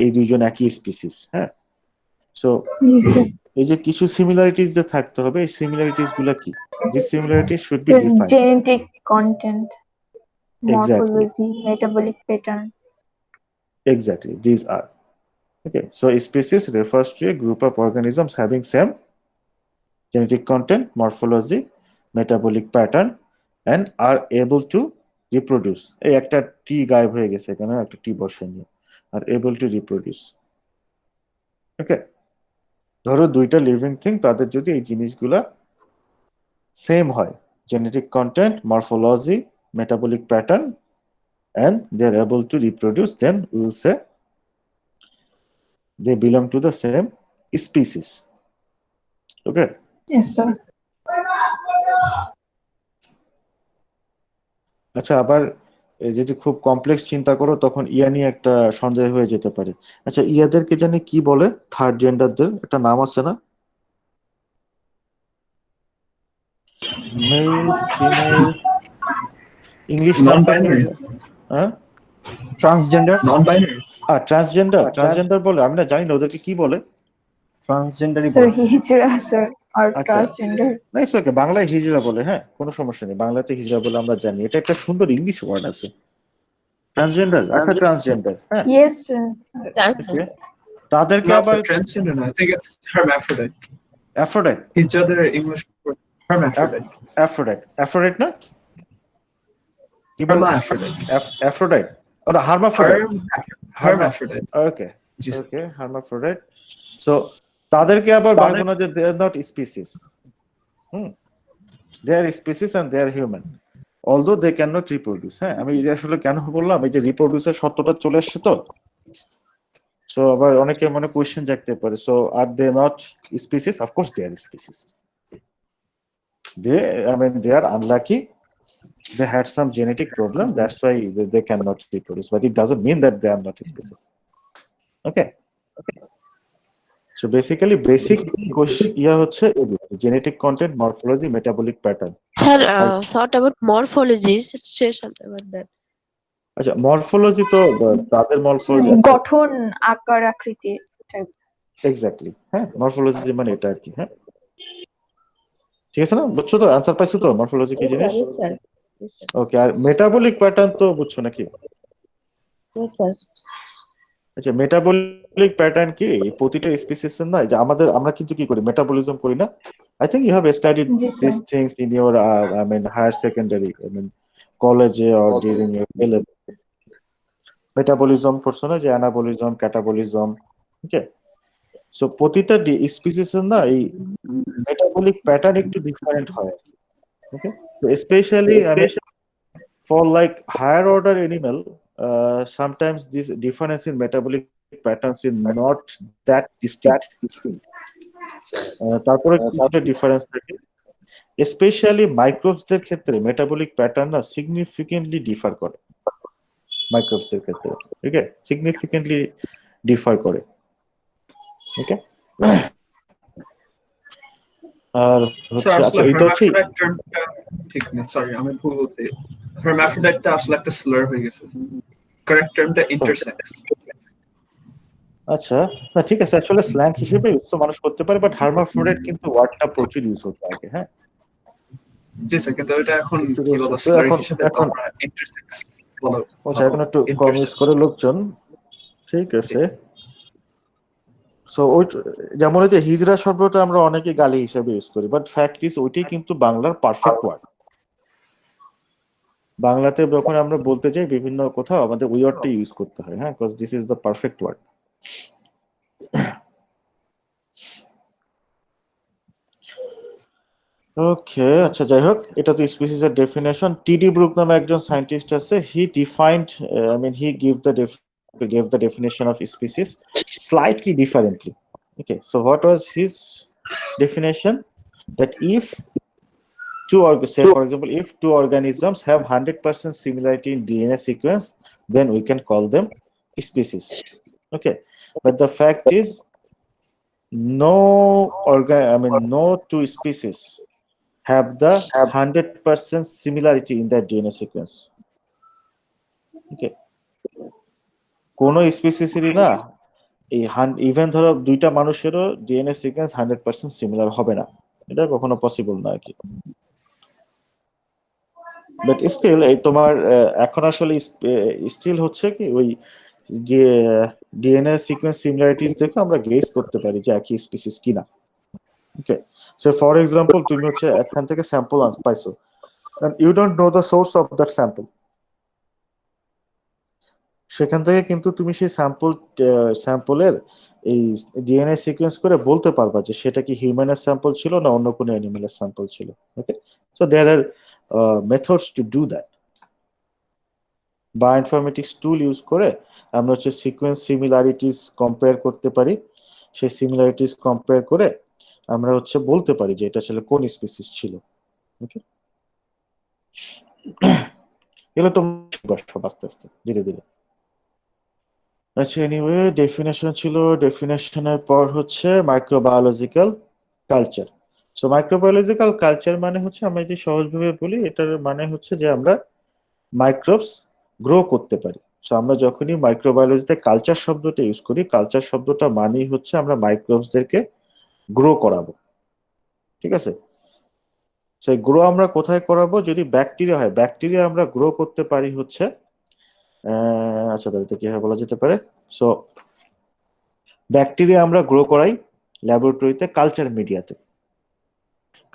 এই দুইজন একই স্পিসিস। হ্যাঁ, সো এই যে কিছু সিমিলারিটিস যে থাকতে হবে, এই সিমিলারিটিস গুলো কি? This similarities should be defined. Genetic content, Exactly. Morphology, metabolic pattern. Exactly, these are. Okay, so a species refers to a group of organisms having same genetic content, morphology, metabolic pattern, and are able to reproduce. এই একটা টি গায়েব হয়ে গেছে, এখানে একটা টি বসে নিয়ে, আর able to reproduce. ওকে, ধরো দুইটা লিভিং থিং, তাদের যদি এই জিনিসগুলা সেম হয়, genetic content, morphology, metabolic pattern, and they are able to reproduce, then we will say they belong to the same species. Okay. Yes sir. আচ্ছা, আবার যদি খুব কমপ্লেক্স চিন্তা করো তখন ইয়া নিয়ে একটা সন্দেহ হয়ে যেতে পারে। আচ্ছা, ইয়াদেরকে জানি কি বলে? থার্ড জেন্ডারদের একটা নাম আছে না? মেল, ফিমেল, ইংলিশ নাম? Non-binary. হ্যাঁ, ট্রান্সজেন্ডার। Non-binary. ট্রান্সজেন্ডার বলে, আমি না জানি না ওদেরকে কি বলে। ট্রান্সজেন্ডারই Sir, বলে। হিজড়া sir or আচ্ছা। transgender. না, ইটস ওকে, বাংলায় হিজড়া বলে, হ্যাঁ, কোনো সমস্যা নেই, বাংলাতে হিজড়া বলে আমরা জানি। এটা একটা সুন্দর ইংলিশ ওয়ার্ড আছে, ট্রান্সজেন্ডার। আচ্ছা, ট্রান্সজেন্ডার, হ্যাঁ, Yes sir. okay. তাদেরকে No, আবার sir, transgender. No, I think it's hermaphrodite. Aphrodite, Each other English word, hermaphrodite. Aphrodite না কি বলে? Hermaphrodite. অ্যাফ্রোডাইট, ওটা hermaphrodite. Hermaphrodite. Okay, Just okay, hermaphrodite. So তাদেরকে আবার বলবো না যে they are not species. They are species and they are human, although they can not reproduce. হ্যাঁ, আমি এটা আসলে কেন বললাম, এই যে রিপ্রোডিউসের সত্যটা চলে আসছে তো, সো আবার অনেকের মনে কোয়েশ্চেন জাগতে পারে। So are they not species? Of course they are species. They are unlucky. They had some genetic problem. That's why they cannot reproduce. But it doesn't mean that they are not a species. Okay. So basically basic ইয়া হচ্ছে genetic content, morphology, metabolic pattern. Sir, thought about morphology. Say something about that. আচ্ছা, morphology তো তাদের morphology গঠন, আকার, আকৃতি type। Exactly, হ্যাঁ, morphology মানে এটা আর কি। হ্যাঁ, ঠিক আছে না, বুঝছো তো? আনসার পাইছো তো মরফোলজি কি Yes, জিনিস? sir. Yes, sir. Yes, sir. ওকে, আর মেটাবলিক প্যাটার্ন তো বুঝছো নাকি? Yes, sir. আচ্ছা, মেটাবলিক প্যাটার্ন কি প্রতিটা স্পিসিস এর না, যে আমরা কিন্তু কি করি, মেটাবলিজম করি না? I think you have studied জি this sir. Things in your I mean higher secondary, I mean কলেজে or during your A level. Metabolism পড়ছো না, যে অ্যানাবলিজম, ক্যাটাবলিজম। ওকে, সো প্রতিটা স্পিসিস এর না এই মেটাবলিক প্যাটার্ন একটু ডিফারেন্ট হয়। ওকে, তো specially I mean for like higher order animal, sometimes this difference in metabolic patterns is not that distinct. তারপরে কিছুটা ডিফারেন্স থাকে, স্পেশালি মাইক্রোবস দের ক্ষেত্রে মেটাবলিক প্যাটার্ন না সিগনিফিকেন্টলি ডিফার করে। মাইক্রোবস এর ক্ষেত্রে, ঠিক আছে, সিগনিফিকেন্টলি ডিফার করে। ওকে, আর হচ্ছে আচ্ছা এটা হচ্ছে ঠিক না, সরি আমি ভুল বলছি, হার্মাফ্রোডাইটটা আসলে একটা স্লার হয়ে গেছে, কারেক্ট টার্মটা ইন্টারসেক্স। আচ্ছা, না ঠিক আছে, অ্যাকচুয়ালি স্ল্যাং হিসেবে ইউজ তো মানুষ করতে পারে, বাট হার্মাফ্রোডাইট কিন্তু ওয়ার্ডটা প্রচুর ইউজ হতো আগে। হ্যাঁ, জি স্যার, কিন্তু এটা এখন কি বলবো, স্লার হিসেবে তো আমরা ইন্টারসেক্স বলা। আচ্ছা, এখন একটু কম ইউজ করে লোকজন, ঠিক আছে। সো ওই যেমন ওই যে হিজড়া শব্দটা আমরা অনেকে গালি হিসেবে ইউজ করি, বাট ফ্যাক্ট ইজ ওইটাই কিন্তু বাংলার পারফেক্ট ওয়ার্ড। বাংলাতে যখন আমরা বলতে যাই বিভিন্ন কোথাও আমাদের ওই ওয়ার্ডটা ইউজ করতে হয়। হ্যাঁ, because this is the perfect word. Okay, আচ্ছা যাই হোক, এটা তো স্পিসিস এর ডেফিনেশন। টিডি ব্রুক নামে একজন সায়েন্টিস্ট আছে, he defined I mean he gave the definition of species slightly differently. Okay, so what was his definition? That if say for example, if two organisms have 100% similarity in DNA sequence, then we can call them species. Okay, but the fact is no two species have the 100% similarity in their DNA sequence. Okay, কোন স্পিসিসেরই না এই even ধরো দুইটা মানুষেরও DNA sequence 100% similar হবে না, এটা কখনো পসিবল না আর কি। বাট স্টিল এই তোমার এখন আসলে স্টিল হচ্ছে কি ওই যে ডিএনএ সিকোয়েন্স সিমিলারিটিস দেখে আমরা গেস করতে পারি যে একই স্পিসিস কিনা। ওকে, সো ফর এক্সাম্পল তুমি হচ্ছে এখান থেকে স্যাম্পল পাইছো, and you don't know the source of that sample, সেখান থেকে কিন্তু তুমি সেই স্যাম্পলের এই ডিএনএ সিকোয়েন্স করে বলতে পারবা যে সেটা কি হিউম্যানের স্যাম্পল ছিল না অন্য কোনো অ্যানিমেলের স্যাম্পল ছিল। Okay, so there are methods to do that. Bioinformatics tool use করে আমরা হচ্ছে সিকোয়েন্স সিমিলারিটিস কম্পেয়ার করতে পারি, সেই সিমিলারিটিস কম্পেয়ার করে আমরা হচ্ছে বলতে পারি যে এটা আসলে কোন স্পিসিস ছিল। ওকে, এগুলো তো আস্তে আস্তে ধীরে ধীরে। আচ্ছা, এনিওয়ে ডেফিনেশন ছিল, ডেফিনেশনের পর হচ্ছে microbiological culture. So microbiological culture মানে হচ্ছে, আমরা যে সহজভাবে বলি, এটার মানে হচ্ছে যে আমরা মাইক্রোবস গ্রো করতে পারি। সো আমরা যখনই মাইক্রোবায়োলজিতে কালচার শব্দটা ইউজ করি, কালচার শব্দটা মানেই হচ্ছে আমরা মাইক্রোবসদেরকে গ্রো করাবো। ঠিক আছে, সেই গ্রো আমরা কোথায় করাবো? যদি ব্যাকটেরিয়া হয়, ব্যাকটেরিয়া আমরা গ্রো করতে পারি হচ্ছে আচ্ছা এটা কিভাবে বলা যেতে পারে? সো ব্যাকটেরিয়া আমরা গ্রো করাই ল্যাবরেটরিতে কালচার মিডিয়াতে।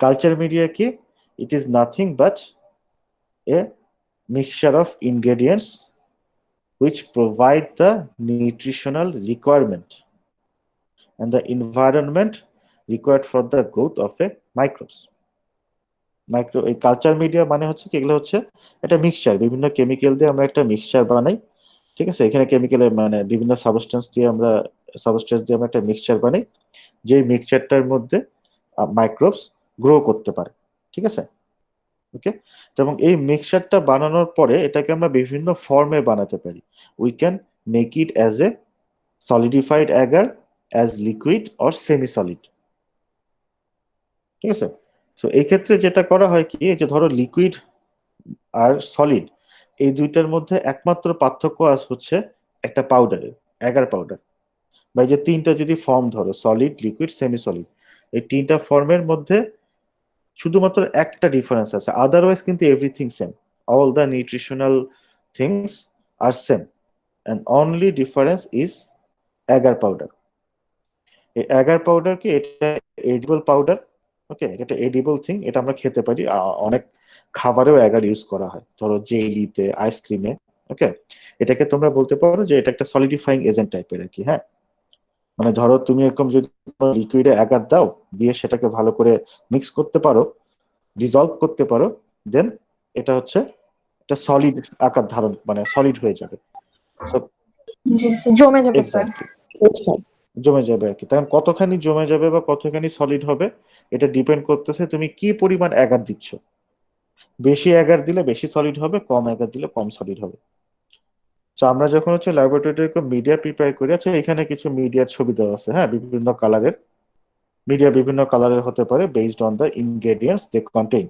কালচার মিডিয়া কি? It is nothing but A mixture of ingredients which provide the nutritional requirement and the environment required for the growth of a microbes. এই কালচার মিডিয়া মানে হচ্ছে কি, এগুলো হচ্ছে একটা মিক্সচার, বিভিন্ন কেমিক্যাল দিয়ে আমরা একটা মিক্সচার বানাই। ঠিক আছে, এখানে কেমিক্যালের মানে বিভিন্ন সাবস্টেন্স দিয়ে আমরা একটা মিক্সচার বানাই, যে মিক্সচারটার মধ্যে মাইক্রোবস গ্রো করতে পারে। ঠিক আছে, ওকে, এবং এই মিক্সচারটা বানানোর পরে এটাকে আমরা বিভিন্ন ফর্মে বানাতে পারি। We can make it as a solidified agar, as liquid or semi solid। ঠিক আছে? সো এই ক্ষেত্রে যেটা করা হয় কি, এই যে ধরো লিকুইড আর সলিড, এই দুইটার মধ্যে একমাত্র পার্থক্য হচ্ছে একটা পাউডারের, অ্যাগার পাউডার, বা এই যে তিনটা যদি ফর্ম ধরো, সলিড, লিকুইড, সেমি সলিড, এই তিনটা ফর্মের মধ্যে শুধুমাত্র একটা ডিফারেন্স আছে, আদারওয়াইজ কিন্তু everything same, all the nutritional things are same, and only difference is agar powder. এই অ্যাগার পাউডার কি, এটা এডিবল পাউডার, ওকে, এটা এডিবল থিং, এটা আমরা খেতে পারি, অনেক খাবারেও অ্যাগার ইউজ করা হয়, ধরো জেলিতে, আইসক্রিমে, ওকে। এটাকে তোমরা বলতে পারো যে এটা একটা সলিডিফাইং এজেন্ট টাইপের আর কি, হ্যাঁ। মানে ধরো তুমি এরকম যদি লিকুইডে অ্যাগার দাও, দিয়ে সেটাকে ভালো করে মিক্স করতে পারো, ডিজলভ করতে পারো, দেন এটা হচ্ছে একটা সলিড আকার ধারণ, মানে সলিড হয়ে যাবে। জি স্যার, জমে যাবে স্যার। এক্স্যাক্টলি, জমে যাবে আর কি। তখন কতখানি জমে যাবে বা কতখানি সলিড হবে, এটা ডিপেন্ড করতেছে তুমি কি পরিমাণ অ্যাগার দিচ্ছ। বেশি অ্যাগার দিলে বেশি সলিড হবে, কম অ্যাগার দিলে কম সলিড হবে। তো আমরা যখন হচ্ছে ল্যাবরেটরিতে মিডিয়া প্রিপেয়ার করি, আচ্ছা এখানে কিছু মিডিয়ার ছবি দেওয়া আছে, হ্যাঁ, বিভিন্ন কালারের মিডিয়া, বিভিন্ন কালারের হতে পারে based on the ingredients they contain.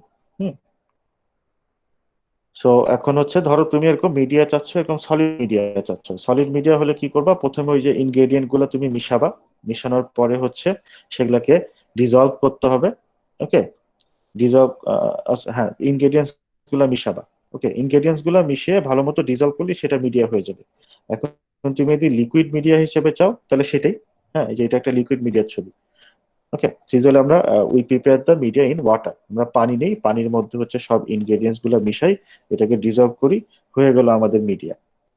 So এখন হচ্ছে ধরো তুমি এরকম মিডিয়া চাচ্ছ, এরকম সলিড মিডিয়া চাচ্ছ। সলিড মিডিয়া হলে কি করবা, প্রথমে ওই যে ইনগ্রেডিয়েন্ট গুলো তুমি মিশাবা, মিশানোর পরে হচ্ছে সেগুলাকে ডিজলভ করতে হবে, ওকে। ডিজলভ, হ্যাঁ, ইনগ্রেডিয়েন্টস গুলো মিশাবা, ওকে। ইনগ্রেডিয়েন্টস গুলো মিশিয়ে ভালো মতো ডিজলভ করলে সেটা মিডিয়া হয়ে যাবে। এখন তুমি যদি লিকুইড মিডিয়া হিসেবে চাও তাহলে সেটাই, হ্যাঁ, এই যে এটা একটা লিকুইড মিডিয়ার ছবি, ওকে। সিজুয়ালি আমরা we prepare the media in water, আমরা পানি নেই, পানির মধ্যে হচ্ছে সব ইনগ্রেডিয়েন্টস গুলো মিশাই, এটাকে ডিজলভ করি, হয়ে গেল আমাদের মিডিয়া।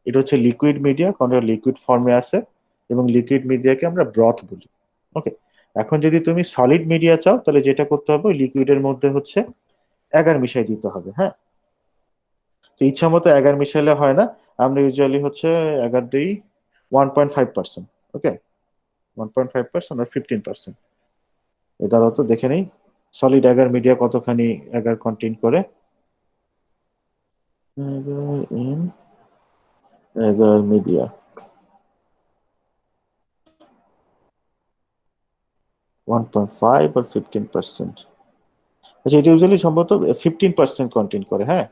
এটা হচ্ছে লিকুইড মিডিয়া, কারণ লিকুইড ফর্মে আছে, এবং লিকুইড মিডিয়াকে আমরা ব্রথ বলি, ওকে। এখন যদি তুমি সলিড মিডিয়া চাও তাহলে যেটা করতে হবে, লিকুইডের মধ্যে হচ্ছে অ্যাগার মিশাই দিতে হবে, হ্যাঁ। তো ইচ্ছা মতো অ্যাগার মিশাইলে হয় না, আমরা ইউজুয়ালি হচ্ছে অ্যাগার দিই 1.5%, ওকে, 1.5% আর 15%। দ্বারা তো দেখে নেই সলিড অ্যাগার মিডিয়া কতখানি অ্যাগার কন্টেইন করে। অ্যাগার মিডিয়া 1.5 আর 15%। আচ্ছা, এটা ইউজুয়ালি সম্ভবত 15% কন্টেইন করে, হ্যাঁ,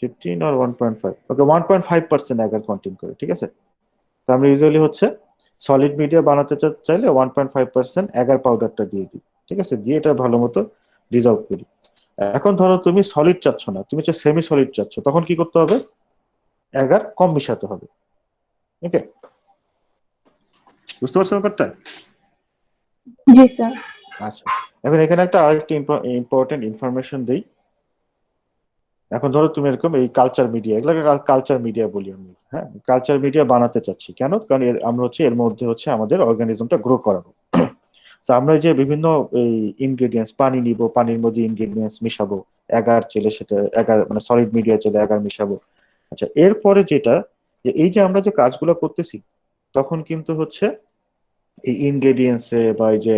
15 আর 1.5, ওকে, 1.5% অ্যাগার কন্টেইন করে, ঠিক আছে। তো আমরা ইউজুয়ালি হচ্ছে সলিড মিডিয়া বানাতে চাইলে 1.5% অ্যাগার পাউডারটা দিয়ে দিই, ঠিক আছে, দিয়ে এটা ভালো মতো ডিজলভ করি। এখন ধরো তুমি সলিড চাচ্ছ না, তুমি হচ্ছে সেমি সলিড চাচ্ছ, তখন কি করতে হবে, অ্যাগার কম মিশাতে হবে, ওকে। বুঝতে পারছো ব্যাপারটা? জি স্যার। আচ্ছা, এখন এখানে একটা আরেকটা ইম্পর্টেন্ট ইনফরমেশন দেই। এখন ধরো তুমি এরকম এই কালচার মিডিয়া, এগুলোকে কালচার মিডিয়া বলি আমি, হ্যাঁ। কালচার মিডিয়া বানাতে চাচ্ছি কেন, কারণ আমরা হচ্ছে এর মধ্যে হচ্ছে আমাদের অর্গানিজমটা গ্রো করাবো। তো আমরা যে বিভিন্ন এই ইনগ্রেডিয়েন্টস, পানি নিব, পানির মধ্যে ইনগ্রেডিয়েন্টস মিশাবো, অ্যাগার চেলে সেটা অ্যাগার, মানে সলিড মিডিয়া চেলে অ্যাগার মিশাবো। আচ্ছা, এরপরে যেটা, যে এই যে আমরা যে কাজগুলো করতেছি, তখন কিন্তু হচ্ছে এই ইনগ্রেডিয়েন্টসে বা এই যে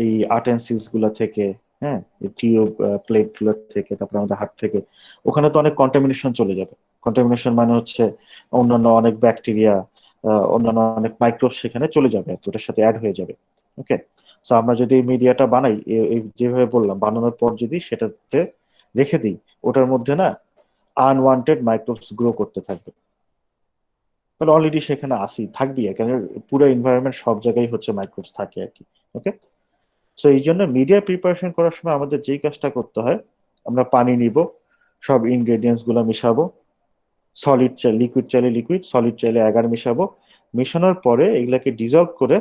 এই আর্টেন্সিলস গুলা থেকে, হ্যাঁ, এই টিউব প্লেট গুলো থেকে, তারপরে আমাদের হাত থেকে, ওখানে তো অনেক কন্টামিনেশন চলে যাবে। কন্টামিনেশন মানে হচ্ছে অন্যান্য অনেক ব্যাকটেরিয়া, অন্যান্য অনেক মাইক্রোব সেখানে চলে যাবে, ওটার সাথে অ্যাড হয়ে যাবে, ওকে। সো আমরা যদি এই মিডিয়াটা বানাই, যেভাবে বললাম, বানানোর পর যদি সেটাতে রেখে দিই, ওটার মধ্যে না আনওয়ান্টেড মাইক্রোবস গ্রো করতে থাকবে, তাহলে অলরেডি সেখানে আসি থাকবি, এখানে পুরো এনভায়রনমেন্ট সব জায়গায় হচ্ছে মাইক্রোবস থাকে আর কি, ওকে। সো এই জন্য মিডিয়া প্রিপারেশন করার সময় আমাদের যেই কাজটা করতে হয়, আমরা পানি নিব, সব ইনগ্রেডিয়েন্টস গুলো মিশাবো, সলিড চাইলে লিকুইড, চাইলে লিকুইড, সলিড চাইলে অ্যাগার মিশাবো, মিশানোর পরে এগুলাকে ডিজলভ করে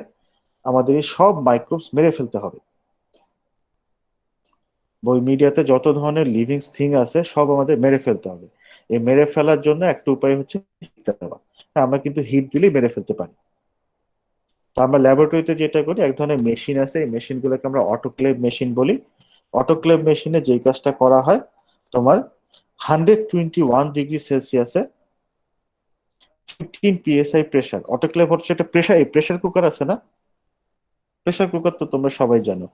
আমাদের এই সব মাইক্রোবস মেরে ফেলতে হবে। ওই মিডিয়াতে যত ধরনের লিভিং থিং আছে সব আমাদের মেরে ফেলতে হবে। এই মেরে ফেলার জন্য একটা উপায় হচ্ছে হিট দেওয়া। আমরা কিন্তু হিট দিলেই মেরে ফেলতে পারি। তো আমরা ল্যাবরেটরিতে যেটা করি, এক ধরনের মেশিন আছে, এই মেশিনগুলোকে আমরা অটোক্লেভ মেশিন বলি। অটোক্লেভ মেশিনে যেই কাজটা করা হয়, তোমার 121 ডিগ্রি সেলসিয়াসে 15 psi প্রেসার, অটোক্লেভ হচ্ছে একটা প্রেসার, এই প্রেসার কুকার আছে না, প্রেসার কুকার তো তোমরা সবাই জানো।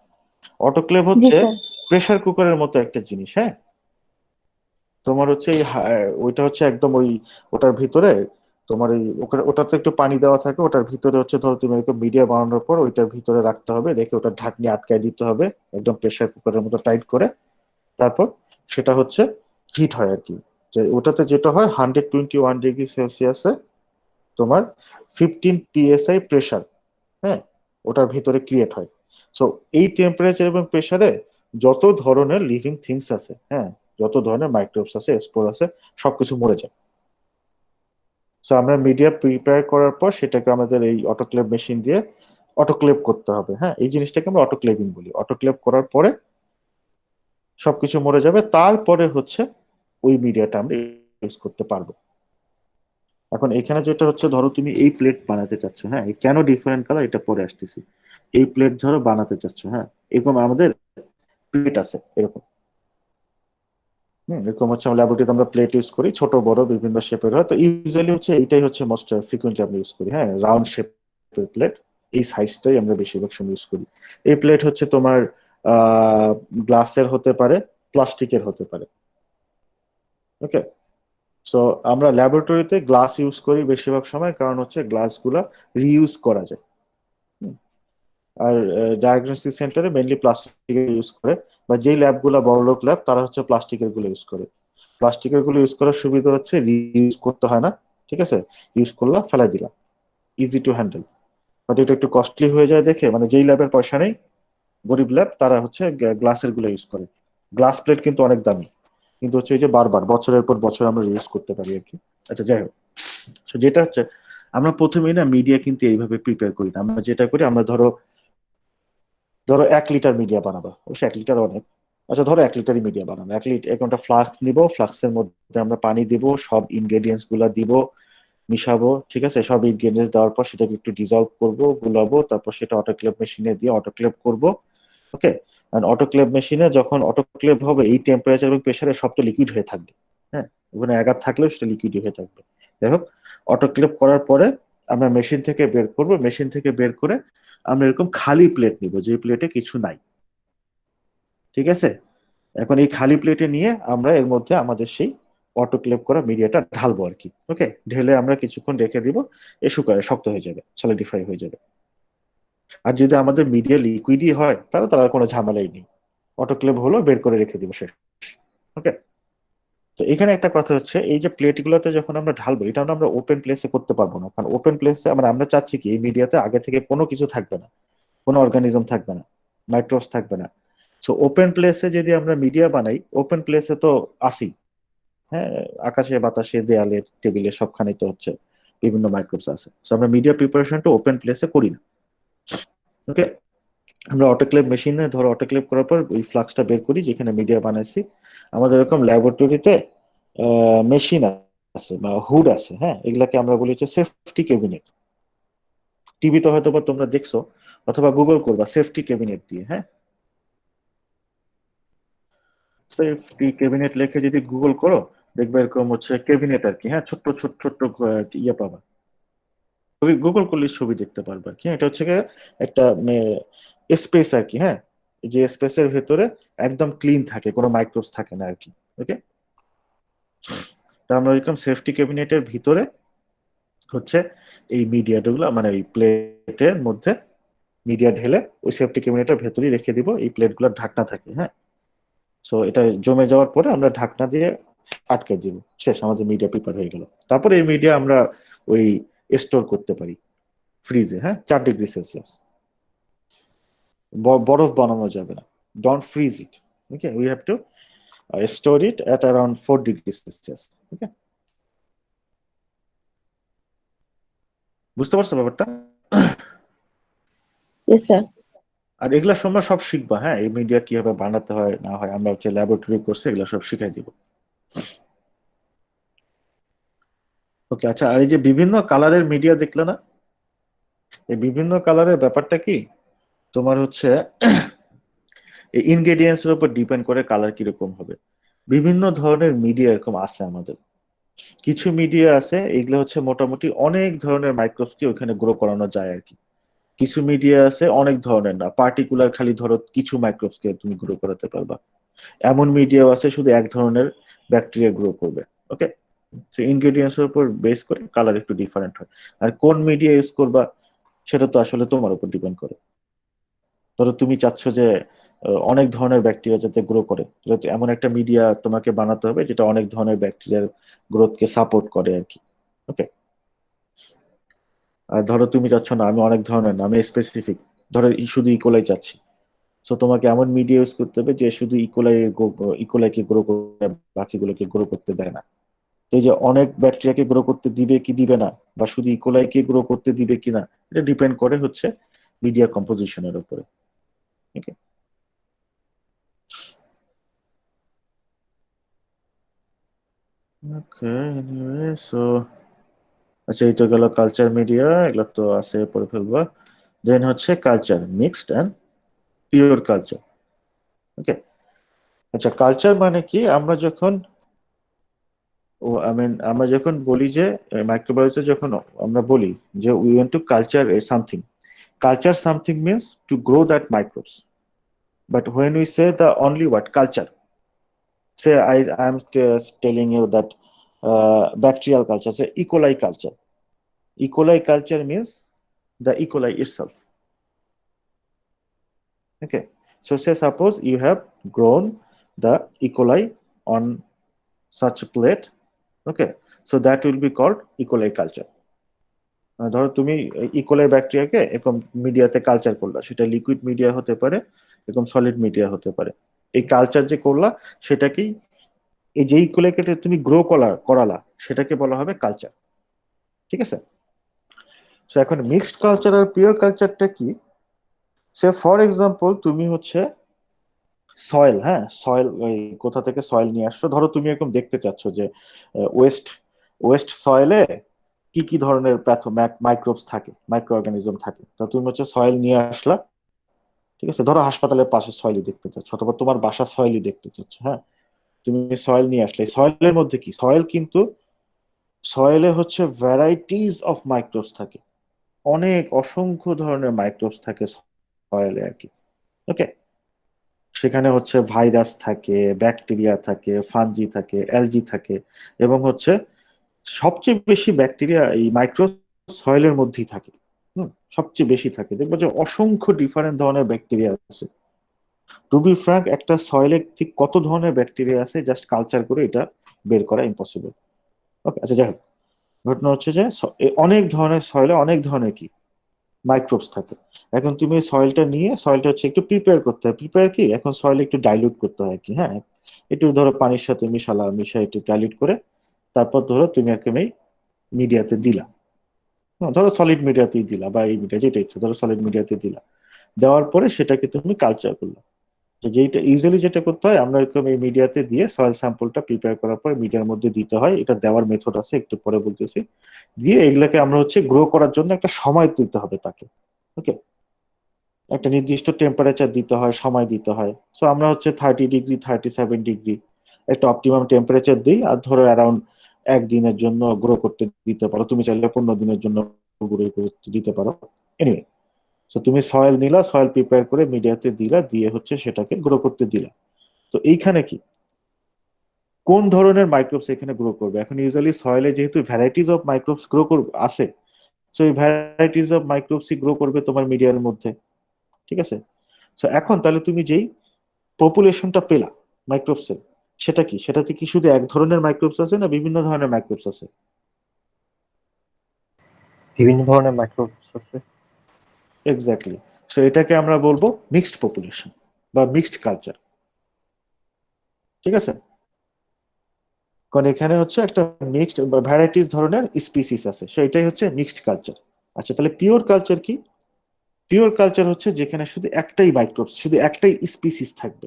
অটোক্লেভ জি হচ্ছে স্যার। প্রেসার কুকারের মতো একটা জিনিস, হ্যাঁ। তোমার হচ্ছে ওইটা হচ্ছে একদম ওই ওটার ভিতরে তোমার এই ওটাতে একটু পানি দেওয়া থাকে, ওটার ভিতরে হচ্ছে ধরো তুমি এরকম মিডিয়া বানানোর পর ওইটার ভিতরে রাখতে হবে, রেখে ওটা ঢাকনি আটকায় দিতে হবে একদম প্রেসার কুকারের মতো টাইট করে। তারপর সেটা হচ্ছে হিট হয় আর কি। যে ওটাতে যেটা হয় 121°C তোমার 15 psi প্রেসার, হ্যাঁ, ওটার ভিতরে ক্রিয়েট হয়। সো এই টেম্পারেচার এবং প্রেসারে যত ধরনের লিভিং থিংস আছে, হ্যাঁ, যত ধরনের মাইক্রোবস আছে, স্পোর আছে, সবকিছু মরে যায়। সো আমরা মিডিয়া প্রিপেয়ার করার পর সেটাকে আমাদের এই অটোক্লেভ মেশিন দিয়ে অটোক্লেভ করতে হবে। হ্যাঁ, এই জিনিসটাকে আমরা অটোক্লেভিং বলি। অটোক্লেভ করার পরে সবকিছু মরে যাবে, তারপরে হচ্ছে ওই মিডিয়াটা আমরা ইউজ করতে পারবো। এখন এখানে যেটা হচ্ছে, ধরো তুমি এই প্লেট বানাতে চাচ্ছ, হ্যাঁ, কেন ডিফারেন্ট কালার এটা পরে আসতেছি। এই প্লেট ধরো বানাতে চাচ্ছ, হ্যাঁ, এরকম আমাদের প্লেট আছে এরকম, এরকম হচ্ছে ল্যাবরেটরিতে আমরা প্লেট ইউজ করি, ছোট বড় বিভিন্ন শেপের হয়। তো ইউজুয়ালি হচ্ছে এইটাই হচ্ছে মোস্ট ফ্রিকুয়েন্টলি আমরা ইউজ করি, হ্যাঁ, রাউন্ড শেপের প্লেট, এই সাইজটাই আমরা বেশিরভাগ সময় ইউজ করি। এই প্লেট হচ্ছে তোমার গ্লাসের হতে পারে, প্লাস্টিকের হতে পারে। ওকে, সো আমরা ল্যাবরেটরিতে গ্লাস ইউজ করি বেশিরভাগ সময়, কারণ হচ্ছে গ্লাসগুলো রিইউজ করা যায়। আর ডায়াগনস্টিক সেন্টারে মেনলি প্লাস্টিকের ইউজ করে, বা যেই ল্যাবগুলো বড়লোক ল্যাব তারা হচ্ছে প্লাস্টিকের গুলো ইউজ করে। প্লাস্টিকের গুলো ইউজ করার সুবিধা হচ্ছে রিইউজ করতে হয় না, ঠিক আছে, ইউজ করলা ফেলাই দিলা, ইজি টু হ্যান্ডেল। বাট এটা একটু কস্টলি হয়ে যায় দেখে, মানে যেই ল্যাবের পয়সা নেই, গরিব ল্যাব, তারা হচ্ছে গ্লাসের গুলো ইউজ করে। গ্লাস প্লেট কিন্তু অনেক দামি, কিন্তু হচ্ছে এই যে বারবার বছরের পর বছর আমরা ইউজ করতে পারি আর কি। আচ্ছা, যাই হোক, তো যেটা হচ্ছে আমরা প্রথমেই না মিডিয়া কিন্তু এইভাবে প্রিপেয়ার করি না। আমরা যেটা করি, আমরা ধরো 1 লিটার মিডিয়া বানাবো, অবশ্যই 1 লিটার অনেক। আচ্ছা, ধরো 1 লিটারই মিডিয়া বানাবো, 1 লিটার একটা ফ্লাস্ক নিব, ফ্লাস্কের মধ্যে আমরা পানি দিব, সব ইনগ্রেডিয়েন্টস গুলা দিব, মিশাবো, ঠিক আছে। সব ইনগ্রেডিয়েন্টস দেওয়ার পর সেটাকে একটু ডিজলভ করবো, গুলাবো, তারপর সেটা অটোক্লেভ মেশিনে দিয়ে অটোক্লেভ করব। ওকে, আর অটোক্লেভ মেশিনে যখন অটোক্লেভ হবে, এই টেম্পারেচার এবং প্রেসারে সব তো লিকুইড হয়ে থাকবে, হ্যাঁ, ওখানে অ্যাগার থাকলেও সেটা লিকুইড হয়ে থাকবে। যাই হোক, অটোক্লেভ করার পরে আমরা মেশিন থেকে বের করব, মেশিন থেকে বের করে আমরা এরকম খালি প্লেট নিব, যে প্লেটে কিছু নাই, ঠিক আছে। এখন এই খালি প্লেটে নিয়ে আমরা এর মধ্যে আমাদের সেই অটোক্লেভ করা মিডিয়াটা ঢালবো আর কি। ওকে, ঢেলে আমরা কিছুক্ষণ রেখে দিব, এ শুকায় শক্ত হয়ে যাবে, সলিডিফাই হয়ে যাবে। আর যদি আমাদের মিডিয়া লিকুইডই হয়, তাহলে তার কোনো ঝামেলাই নেই, অটোক্লেভ হলো, বের করে রেখে দিব শেষ। ওকে, তো এখানে একটা কথা হচ্ছে, এই যে প্লেট গুলোতে যখন আমরা ঢালবো, এটা আমরা ওপেন প্লেসে করতে পারবো না, কারণ ওপেন প্লেসে আমরা চাচ্ছি কি, এই মিডিয়াতে আগে থেকে কোনো কিছু থাকবে না, কোনো অর্গানিজম থাকবে না, মাইক্রোবস থাকবে না। সো ওপেন প্লেসে যদি আমরা মিডিয়া বানাই, ওপেন প্লেসে তো আসি, হ্যাঁ, আকাশে বাতাসে দেয়ালে টেবিলে সবখানে তো হচ্ছে বিভিন্ন মাইক্রোবস আছে। সো আমরা মিডিয়া প্রিপারেশনটা ওপেন প্লেসে করি না। ওকে, আমরা অটোক্লেভ মেশিনে ধরো অটোক্লেভ করার পর ওই ফ্লাক্সটা বের করি যেখানে মিডিয়া বানাইছি। আমাদের এরকম ল্যাবরেটরিতে মেশিন আছে বা হুড আছে, হ্যাঁ, এগুলাকে আমরা বলি হচ্ছে সেফটি ক্যাবিনেট। টিভিতে হয়তো বা তোমরা দেখছো, অথবা গুগল করবা সেফটি ক্যাবিনেট দিয়ে, হ্যাঁ, সেফটি ক্যাবিনেট লিখে যদি গুগল করো, দেখবে এরকম হচ্ছে ক্যাবিনেট আর কি, হ্যাঁ, ছোট্ট ছোট্ট ছোট্ট ইয়ে পাবা, ছবি গুগল করলে ছবি দেখতে পারবে আর কি। এটা হচ্ছে গিয়ে একটা স্পেস আর কি, হ্যাঁ, যে স্পেসের ভেতরে একদম ক্লিন থাকে, কোনো মাইক্রোবস থাকে না আর কি। ওকে, তা আমরা এরকম সেফটি ক্যাবিনেটের ভিতরে হচ্ছে এই মিডিয়াগুলো, মানে ওই প্লেটের মধ্যে মিডিয়া ঢেলে ওই সেফটি ক্যাবিনেটের ভেতরেই রেখে দিব, এই প্লেটগুলোর ঢাকনা থাকে, হ্যাঁ। সো এটা জমে যাওয়ার পরে আমরা ঢাকনা দিয়ে আটকে দিব, শেষ, আমাদের মিডিয়া প্রিপেয়ার হয়ে গেল। তারপরে এই মিডিয়া আমরা ওই স্টোর করতে পারি ফ্রিজে, হ্যাঁ, 4°C। বরফ বানানো যাবে না, don't fridge it. Okay, we have to store it at around 4°C। ওকে, বুঝতে পারছো ব্যাপারটা? Yes, sir. আর এগুলা সময় সব শিখবা, হ্যাঁ, এই মিডিয়া কিভাবে বানাতে হয় না হয়, আমরা হচ্ছে ল্যাবরেটরি কোর্সে এগুলা সব শিখাই দিব। ওকে, আচ্ছা, আর এই যে বিভিন্ন কালারের মিডিয়া দেখলে না, এই বিভিন্ন কালারের ব্যাপারটা কি, তোমার হচ্ছে এই ইনগ্রেডিয়েন্টস এর উপর ডিপেন্ড করে কালার কিরকম হবে। বিভিন্ন ধরনের মিডিয়া এরকম আছে আমাদের। কিছু মিডিয়া আছে, এগুলো হচ্ছে মোটামুটি অনেক ধরনের মাইক্রোবসকে ওখানে গ্রো করানো যায় আর কি। কিছু মিডিয়া আছে অনেক ধরনের না, পার্টিকুলার খালি ধরো কিছু মাইক্রোবসকে তুমি গ্রো করাতে পারবা। এমন মিডিয়াও আছে শুধু এক ধরনের ব্যাকটেরিয়া গ্রো করবে। ওকে, সেই ইনগ্রেডিয়েন্টস এর উপর বেস করে কালার একটু ডিফারেন্ট হয়। আর কোন মিডিয়া ইউজ করবা সেটা তো আসলে তোমার উপর ডিপেন্ড করে। ধরো তুমি চাচ্ছ যে অনেক ধরনের ব্যাকটেরিয়া যাতে গ্রো করে, তাহলে তো এমন একটা মিডিয়া তোমাকে বানাতে হবে যেটা অনেক ধরনের ব্যাকটেরিয়ার গ্রোথকে সাপোর্ট করে আর কি। ওকে। আর ধরো তুমি চাচ্ছ না আমি অনেক ধরনের না, আমি স্পেসিফিক, ধরো শুধু ইকোলাই চাচ্ছি, সো তোমাকে এমন মিডিয়া ইউজ করতে হবে যে শুধু ইকোলাইকে গ্রো করে বাকিগুলোকে গ্রো করতে দেয় না। তো এই যে অনেক ব্যাকটেরিয়াকে গ্রো করতে দিবে কি দিবে না, বা শুধু ইকোলাইকে গ্রো করতে দিবে কি না, এটা ডিপেন্ড করে হচ্ছে মিডিয়া কম্পোজিশনের উপরে। ওকে। ওকে, এনিওয়ে সো আচ্ছা, এই তো গেল কালচার মিডিয়া, এগুলো তো আছে পড়ে ফেলবা। দেন হচ্ছে culture mixed and pure culture. Okay. আচ্ছা, কালচার মানে কি, আমরা যখন আমরা যখন বলি যে মাইক্রোবায়োলজি যখন আমরা বলি যে we want to culture something, culture something means to grow that microbes, but when we say the only word culture, say I am telling you that bacterial culture, say E. coli culture. E. coli culture means the E. coli itself. Okay, so say suppose you have grown the E. coli on such a plate. Okay, so that will be called E. coli culture. ধরো তুমি E. coli ব্যাকটেরিয়াকে এরকম মিডিয়াতে culture করলা, সেটা liquid media হতে পারে, এরকম solid media হতে পারে। এই কালচার যে করলা সেটাকেই, এই যে ইকোলাইকে তুমি গ্রো করালা সেটাকে বলা হবে কালচার। ঠিক আছে। তো এখন মিক্সড কালচার আর পিওর কালচারটা কি? সে ফর এক্সাম্পল তুমি হচ্ছে সয়েল, হ্যাঁ সয়েল, ওই কোথা থেকে সয়েল নিয়ে আসছো, ধরো তুমি এরকম দেখতে চাচ্ছ যে ওয়েস্ট ওয়েস্ট সয়েলে কি কি ধরনের মাইক্রোবস থাকে, মাইক্রো অর্গানিজম থাকে, তা তুমি হচ্ছে সয়েল নিয়ে আসলা। ঠিক আছে, ধরো হাসপাতালের পাশে সয়েলই দেখতে চাচ্ছ, অথবা তোমার বাসা সয়েলই দেখতে চাচ্ছ, হ্যাঁ তুমি সয়েল নিয়ে আসলে, সয়েলের মধ্যে কি, সয়েল কিন্তু সয়েলে হচ্ছে ভ্যারাইটিস অফ মাইক্রোবস থাকে, অনেক অসংখ্য ধরনের মাইক্রোবস থাকে সয়েলে আর কি। ওকে। সেখানে হচ্ছে ভাইরাস থাকে, ব্যাকটেরিয়া থাকে, ফাঞ্জি থাকে, অ্যালজি থাকে, এবং হচ্ছে সবচেয়ে বেশি ব্যাকটেরিয়া এই মাইক্রো সয়েলের মধ্যেই থাকে। সবচেয়ে বেশি থাকে, দেখবো যে অসংখ্য ডিফারেন্ট ধরনের ব্যাকটেরিয়া আছে। টু বি ফ্র্যাঙ্ক, একটা সয়েলে ঠিক কত ধরনের ব্যাকটেরিয়া আছে জাস্ট কালচার করে এটা বের করা ইম্পসিবল। ওকে, আচ্ছা যাই হোক, ঘটনা হচ্ছে যে অনেক ধরনের সয়েলে অনেক ধরনের কি মাইক্রোবস থাকে। এখন তুমি সয়েলটা নিয়ে, সয়েলটা হচ্ছে একটু প্রিপেয়ার করতে হয়, প্রিপেয়ার কি, এখন সয়েল একটু ডাইলিউট করতে হয় কি, হ্যাঁ একটু ধরো পানির সাথে মিশা একটু ডাইলিউট করে, তারপর ধরো তুমি এরকম এই মিডিয়াতে দিলা, ধরো সলিড মিডিয়াতেই দিলা, বা এই মিডিয়া যেটা ইচ্ছে ধরো সলিড মিডিয়াতে দিলা, দেওয়ার পরে সেটাকে তুমি কালচার করলা। যেটা ইউজুয়ালি যেটা করতে হয়, আমরা এরকম এই মিডিয়াতে দিয়ে সয়েল স্যাম্পলটা প্রিপেয়ার করার পর মিডিয়ার মধ্যে দিতে হয়, এটা দেওয়ার মেথড আছে একটু পরে বলতেছি। দিয়ে এগুলাকে আমরা হচ্ছে গ্রো করার জন্য একটা সময় দিতে হবে তাকে। ওকে, একটা নির্দিষ্ট টেম্পারেচার দিতে হয়, সময় দিতে হয়। সো আমরা হচ্ছে 30 ডিগ্রি 37 ডিগ্রি একটা অপটিমাম টেম্পারেচার দিই, আর ধরো অ্যারাউন্ড একদিনের জন্য গ্রো করতে দিতে পারো, তুমি চাইলে 15 দিনের জন্য গ্রো করতে দিতে পারো। এনিওয়ে, সো তুমি সয়েল নিলা, সয়েল প্রিপেয়ার করে মিডিয়াতে দিলা, দিয়ে হচ্ছে সেটাকে গ্রো করতে দিলা। তো এইখানে কি কোন ধরনের মাইক্রোবস এখানে গ্রো করবে, এখন ইউজুয়ালি সয়েলে যেহেতু ভ্যারাইটিস অফ মাইক্রোবস গ্রো আছে, সো এই ভ্যারাইটিস অফ মাইক্রোবসই গ্রো করবে তোমার মিডিয়ার মধ্যে। ঠিক আছে। সো এখন তাহলে তুমি যেই পপুলেশনটা পেলা মাইক্রোবসের, সেটা কি, সেটাতে কি শুধু এক ধরনের মাইক্রোবস আছে না বিভিন্ন ধরনের মাইক্রোবস আছে? বিভিন্ন ধরনের মাইক্রোবস আছে। এক্স্যাক্টলি। সো এটাকে আমরা বলবো মিক্সড পপুলেশন বা মিক্সড কালচার। ঠিক আছে, কারণ এখানে হচ্ছে একটা মিক্সড বা ভ্যারাইটিস ধরনের স্পিসিস আছে, সো এটাই হচ্ছে মিক্সড কালচার। আচ্ছা, তাহলে পিওর কালচার কি? পিওর কালচার হচ্ছে যেখানে শুধু একটাই মাইক্রোবস, শুধু একটাই স্পিসিস থাকবে,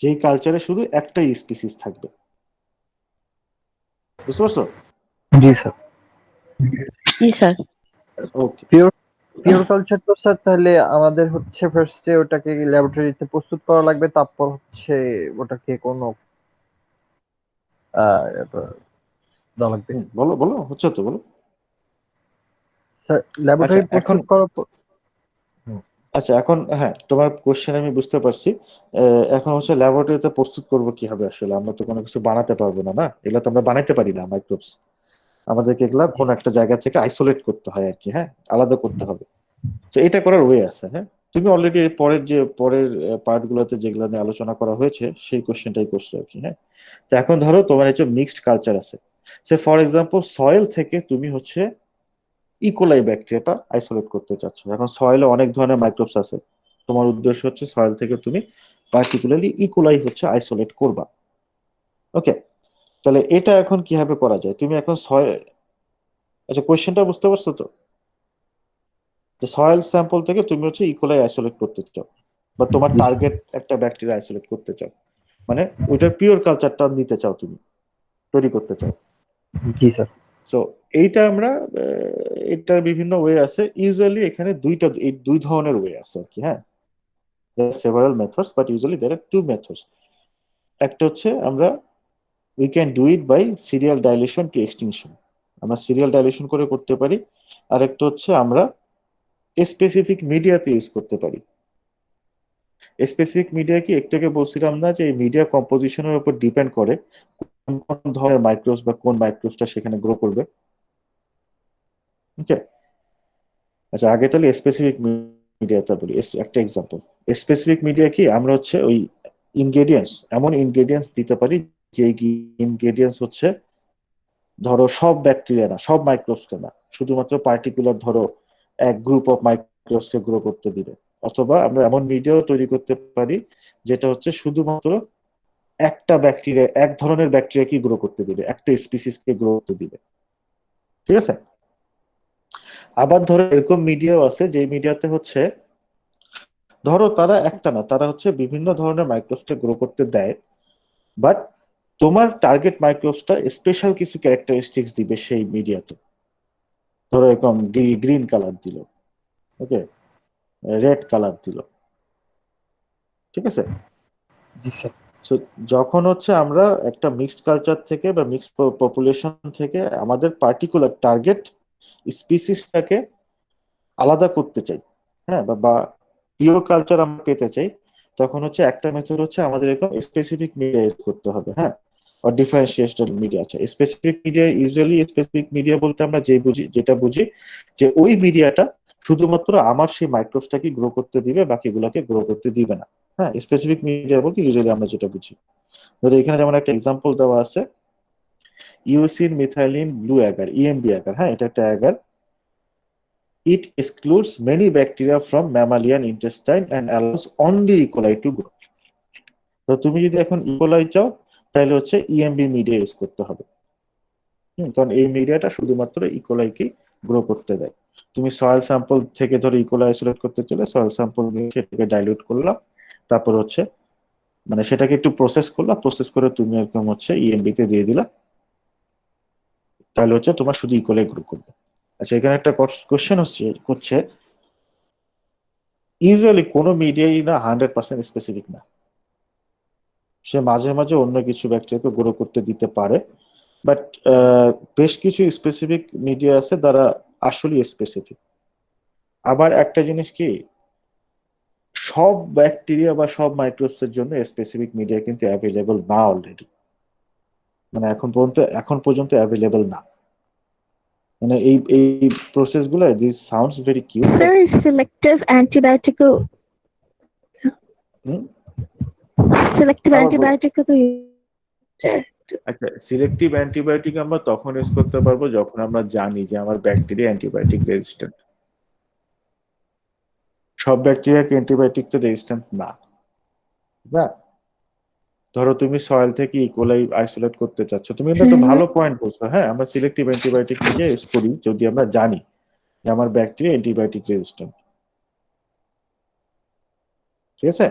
যেই কালচারে শুধু একটাই স্পিসিস থাকবে। বুঝতে পারছো? জি স্যার। জি স্যার। ওকে। পিওর পিওর কালচার তো স্যার তাহলে আমাদের হচ্ছে ফার্স্টে ওটাকে ল্যাবরেটরিতে প্রস্তুত করা লাগবে, তারপর হচ্ছে ওটাকে কোনো দেওয়া লাগবে। বলো বলো, হচ্ছে তো বলো। স্যার আচ্ছা ল্যাবরেটরি এখন প্রস্তুত করার পর আচ্ছা, এখন হ্যাঁ, তোমার কোশ্চেন আমি বুঝতে পারছি। এখন হচ্ছে ল্যাবরেটরিতে প্রস্তুত করবো কিভাবে? আসলে আমরা তো কোনো কিছু বানাতে পারবো না, না এগুলা তো আমরা বানাইতে পারি না মাইক্রোবস। আমাদেরকে এগুলা কোনো একটা জায়গা থেকে আইসোলেট করতে হয় আর কি, হ্যাঁ, আলাদা করতে হবে। তো এটা করার ওয়ে আছে, হ্যাঁ। তুমি অলরেডি পরের পার্ট গুলোতে যেগুলো নিয়ে আলোচনা করা হয়েছে সেই কোশ্চেনটাই করছো আর কি, হ্যাঁ। তো এখন ধরো তোমার হচ্ছে মিক্সড কালচার আছে। সে ফর এক্সাম্পল সয়েল থেকে তুমি হচ্ছে ইকোলাই ব্যাকটেরিয়াটা আইসোলেট করতে চাচ্ছ। এখন সয়েলে অনেক ধরনের মাইক্রোবস আছে, তোমার উদ্দেশ্য হচ্ছে সয়েল থেকে তুমি পার্টিকুলারলি ইকোলাই হচ্ছে আইসোলেট করবা। ওকে, তাহলে এটা এখন কিভাবে করা যায়? তুমি এখন আচ্ছা, কোয়েশ্চেনটা বুঝতে পারছো তো? যে সয়েল স্যাম্পল থেকে তুমি হচ্ছে ইকোলাই আইসোলেট করতে চাও, বা তোমার জি স্যার। টার্গেট একটা ব্যাকটেরিয়া আইসোলেট করতে চাও, মানে ওইটার পিওর কালচারটা নিতে চাও, তুমি তৈরি করতে চাও। জি স্যার। সো এইটা আমরা এটার বিভিন্ন ওয়ে আছে। ইউজুয়ালি এখানে এই দুই ধরনের ওয়ে আছে আর কি, হ্যাঁ। There are several methods, but usually there are two methods. একটা হচ্ছে আমরা we can do it by serial dilation to extinction, আমরা সিরিয়াল ডাইলেশন করে করতে পারি। আর একটা হচ্ছে আমরা স্পেসিফিক মিডিয়াতে ইউজ করতে পারি। স্পেসিফিক মিডিয়া কি একটু আগে বলছিলাম না, যে এই মিডিয়া কম্পোজিশনের উপর ডিপেন্ড করে কোন কোন ধরনের মাইক্রোবস বা কোন মাইক্রোবসটা সেখানে গ্রো করবে। ওকে, আচ্ছা, আগে তাহলে স্পেসিফিক মিডিয়াটা বলি। একটা এক্সাম্পল, স্পেসিফিক মিডিয়া কি আমরা হচ্ছে ওই ইনগ্রেডিয়েন্টস, এমন ইনগ্রেডিয়েন্টস দিতে পারি যে ইনগ্রেডিয়েন্টস হচ্ছে ধরো সব ব্যাকটেরিয়া না, সব মাইক্রোবসকে না, শুধুমাত্র পার্টিকুলার ধরো এক গ্রুপ অফ মাইক্রোবসকে গ্রো করতে দিবে। অথবা আমরা এমন মিডিয়াও তৈরি করতে পারি যেটা হচ্ছে শুধুমাত্র একটা ব্যাকটেরিয়া, এক ধরনের ব্যাকটেরিয়াকে গ্রো করতে দিবে, একটা স্পিসিসকে গ্রো করতে দিবে। ঠিক আছে? আবার ধরো এরকম মিডিয়াও আছে যে মিডিয়াতে হচ্ছে ধরো তারা একটা না, তারা হচ্ছে বিভিন্ন ধরনের মাইক্রোবসকে গ্রো করতে দেয়, বাট তোমার টার্গেট মাইক্রোবসটা স্পেশাল কিছু ক্যারেক্টারিস্টিক্স দিবে সেই মিডিয়াতে। ধরো এরকম গ্রিন কালার দিল, ওকে, রেড কালার দিল, ঠিক আছে? জি স্যার। So, যখন হচ্ছে আমরা একটা মিক্সড কালচার থেকে বা মিক্সড পপুলেশন থেকে আমাদের পার্টিকুলার টার্গেট স্পিসিসটাকে আলাদা করতে চাই, হ্যাঁ, বা পিওর কালচার আমরা পেতে চাই, তখন হচ্ছে একটা মেথড হচ্ছে আমাদের এরকম স্পেসিফিক মিডিয়া ইউজ করতে হবে, হ্যাঁ। আর ডিফারেন্সিয়েশন মিডিয়া আছে। Specific media usually, specific media বলতে আমরা যেটা বুঝি যে ওই মিডিয়াটা শুধুমাত্র আমার সেই মাইক্রোবসটাকে গ্রো করতে দিবে, বাকিগুলোকে গ্রো করতে দিবে না। হ্যাঁ, স্পেসিফিক মিডিয়া বলতে ইউজুয়ালি আমরা যেটা বুঝি, ধরো এখানে যেমন একটা এক্সাম্পল দেওয়া আছে, using methylene blue agar, EMB agar, হ্যাঁ, এটা একটা agar. It excludes many bacteria from mammalian intestine and allows only E. coli to grow. তো তুমি যদি এখন ইকোলাই চাও তাহলে হচ্ছে ইএমবি মিডিয়া ইউজ করতে হবে। কারণ এই মিডিয়াটা শুধুমাত্র ইকোলাইকে গ্রো করতে দেয়। তুমি সয়েল স্যাম্পল থেকে ধরো ইকোলাই আইসোলেট করতে চলে, সয়েল স্যাম্পল নিয়ে সেটাকে ডাইলিউট করলাম, তারপর হচ্ছে মানে সেটাকে একটু প্রসেস করলাম, প্রসেস করে তুমি এরকম হচ্ছে ইএমবি তে দিয়ে দিলা, তাহলে হচ্ছে তোমার শুধু ইকোলাই গ্রো করবে। আচ্ছা, এখানে একটা কোশ্চেন হচ্ছে ইউজুয়ালি কোনো মিডিয়াই না 100% স্পেসিফিক না, সে মাঝে মাঝে অন্য কিছু ব্যাকটেরিয়াকে গ্রো করতে দিতে পারে, বাট বেশ কিছু স্পেসিফিক মিডিয়া আছে যারা আসলে স্পেসিফিক। আবার একটা জিনিস কি, সব ব্যাকটেরিয়া বা সব মাইক্রোবস এর জন্য স্পেসিফিক মিডিয়া কিন্তু অ্যাভেলেবল না অলরেডি, মানে এখন পর্যন্ত অ্যাভেলেবল না। মানে এই প্রসেস গুলো, this sounds very cute, but Sir, selective antibiotic তো একটা সিলেক্টিভ অ্যান্টিবায়োটিক আমরা তখন ইউজ করতে পারবো যখন আমরা জানি যে আমার ব্যাকটেরিয়া অ্যান্টিবায়োটিক রেজিস্ট্যান্ট। সব ব্যাকটেরিয়া কি অ্যান্টিবায়োটিক তো রেজিস্ট্যান্ট না, না। ধরো তুমি সয়েল থেকে ইকোলাই আইসোলেট করতে চাচ্ছ, তুমি কিন্তু একটা ভালো পয়েন্ট বলছো, হ্যাঁ, আমরা সিলেক্টিভ অ্যান্টিবায়োটিক মিডিয়া ইউজ করি যদি আমরা জানি যে আমার ব্যাকটেরিয়া অ্যান্টিবায়োটিক রেজিস্ট্যান্ট, ঠিক আছে?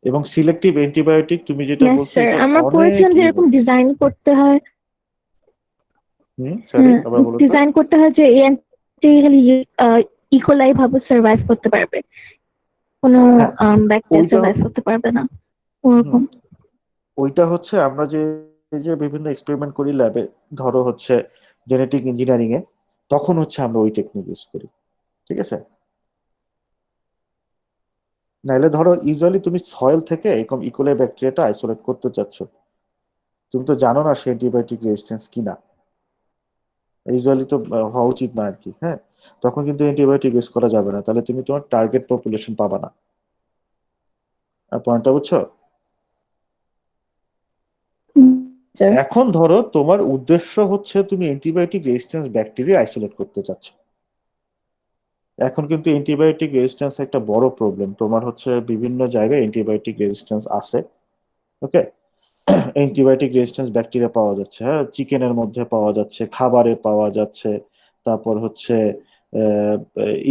এবং সিলেক্টিভ অ্যান্টিবায়োটিক তুমি যেটা Yes, বলছো sir. এটা আমরা অনেক পড়েছিলাম যে এরকম ইউজ। ডিজাইন করতে হয়। সরি, আবার বলো তো। ডিজাইন করতে হয় যে এই অ্যান্টিবায়োটিক ইকোলাই ভাবে সার্ভাইভ করতে পারবে, কোনো হ্যাঁ, ব্যাকটেরিয়া ওইটা সার্ভাইভ করতে পারবে না, ওরকম। ওইটা হচ্ছে আমরা যে যে বিভিন্ন এক্সপেরিমেন্ট করি ল্যাবে, ধরো হচ্ছে জেনেটিক ইঞ্জিনিয়ারিং এ, তখন হচ্ছে আমরা ওই টেকনিক ইউজ করি, ঠিক আছে? নাহলে ধরো ইউজুয়ালি তুমি সয়েল থেকে এরকম ইকোলাই ব্যাকটেরিয়াটা আইসোলেট করতে চাচ্ছ, তুমি তো জানো না সে অ্যান্টিবায়োটিক রেজিস্ট্যান্স কিনা, ইউজুয়ালি তো হওয়া উচিত না আর কি। হ্যাঁ, তখন কিন্তু অ্যান্টিবায়োটিক ইউজ করা যাবে না, তাহলে তুমি তোমার টার্গেট পপুলেশন পাবা না। পয়েন্টটা বুঝছো? স্যার এখন ধরো তোমার উদ্দেশ্য হচ্ছে তুমি অ্যান্টিবায়োটিক রেজিস্ট্যান্স ব্যাকটেরিয়া আইসোলেট করতে চাচ্ছ। এখন কিন্তু অ্যান্টিবায়োটিক রেজিস্ট্যান্স একটা বড় প্রবলেম, তোমার হচ্ছে বিভিন্ন জায়গায় অ্যান্টিবায়োটিক রেজিস্ট্যান্স আছে। ওকে, অ্যান্টিবায়োটিক রেজিস্ট্যান্স ব্যাকটেরিয়া পাওয়া যাচ্ছে, হ্যাঁ, চিকেনের মধ্যে পাওয়া যাচ্ছে, খাবারে পাওয়া যাচ্ছে, তারপর হচ্ছে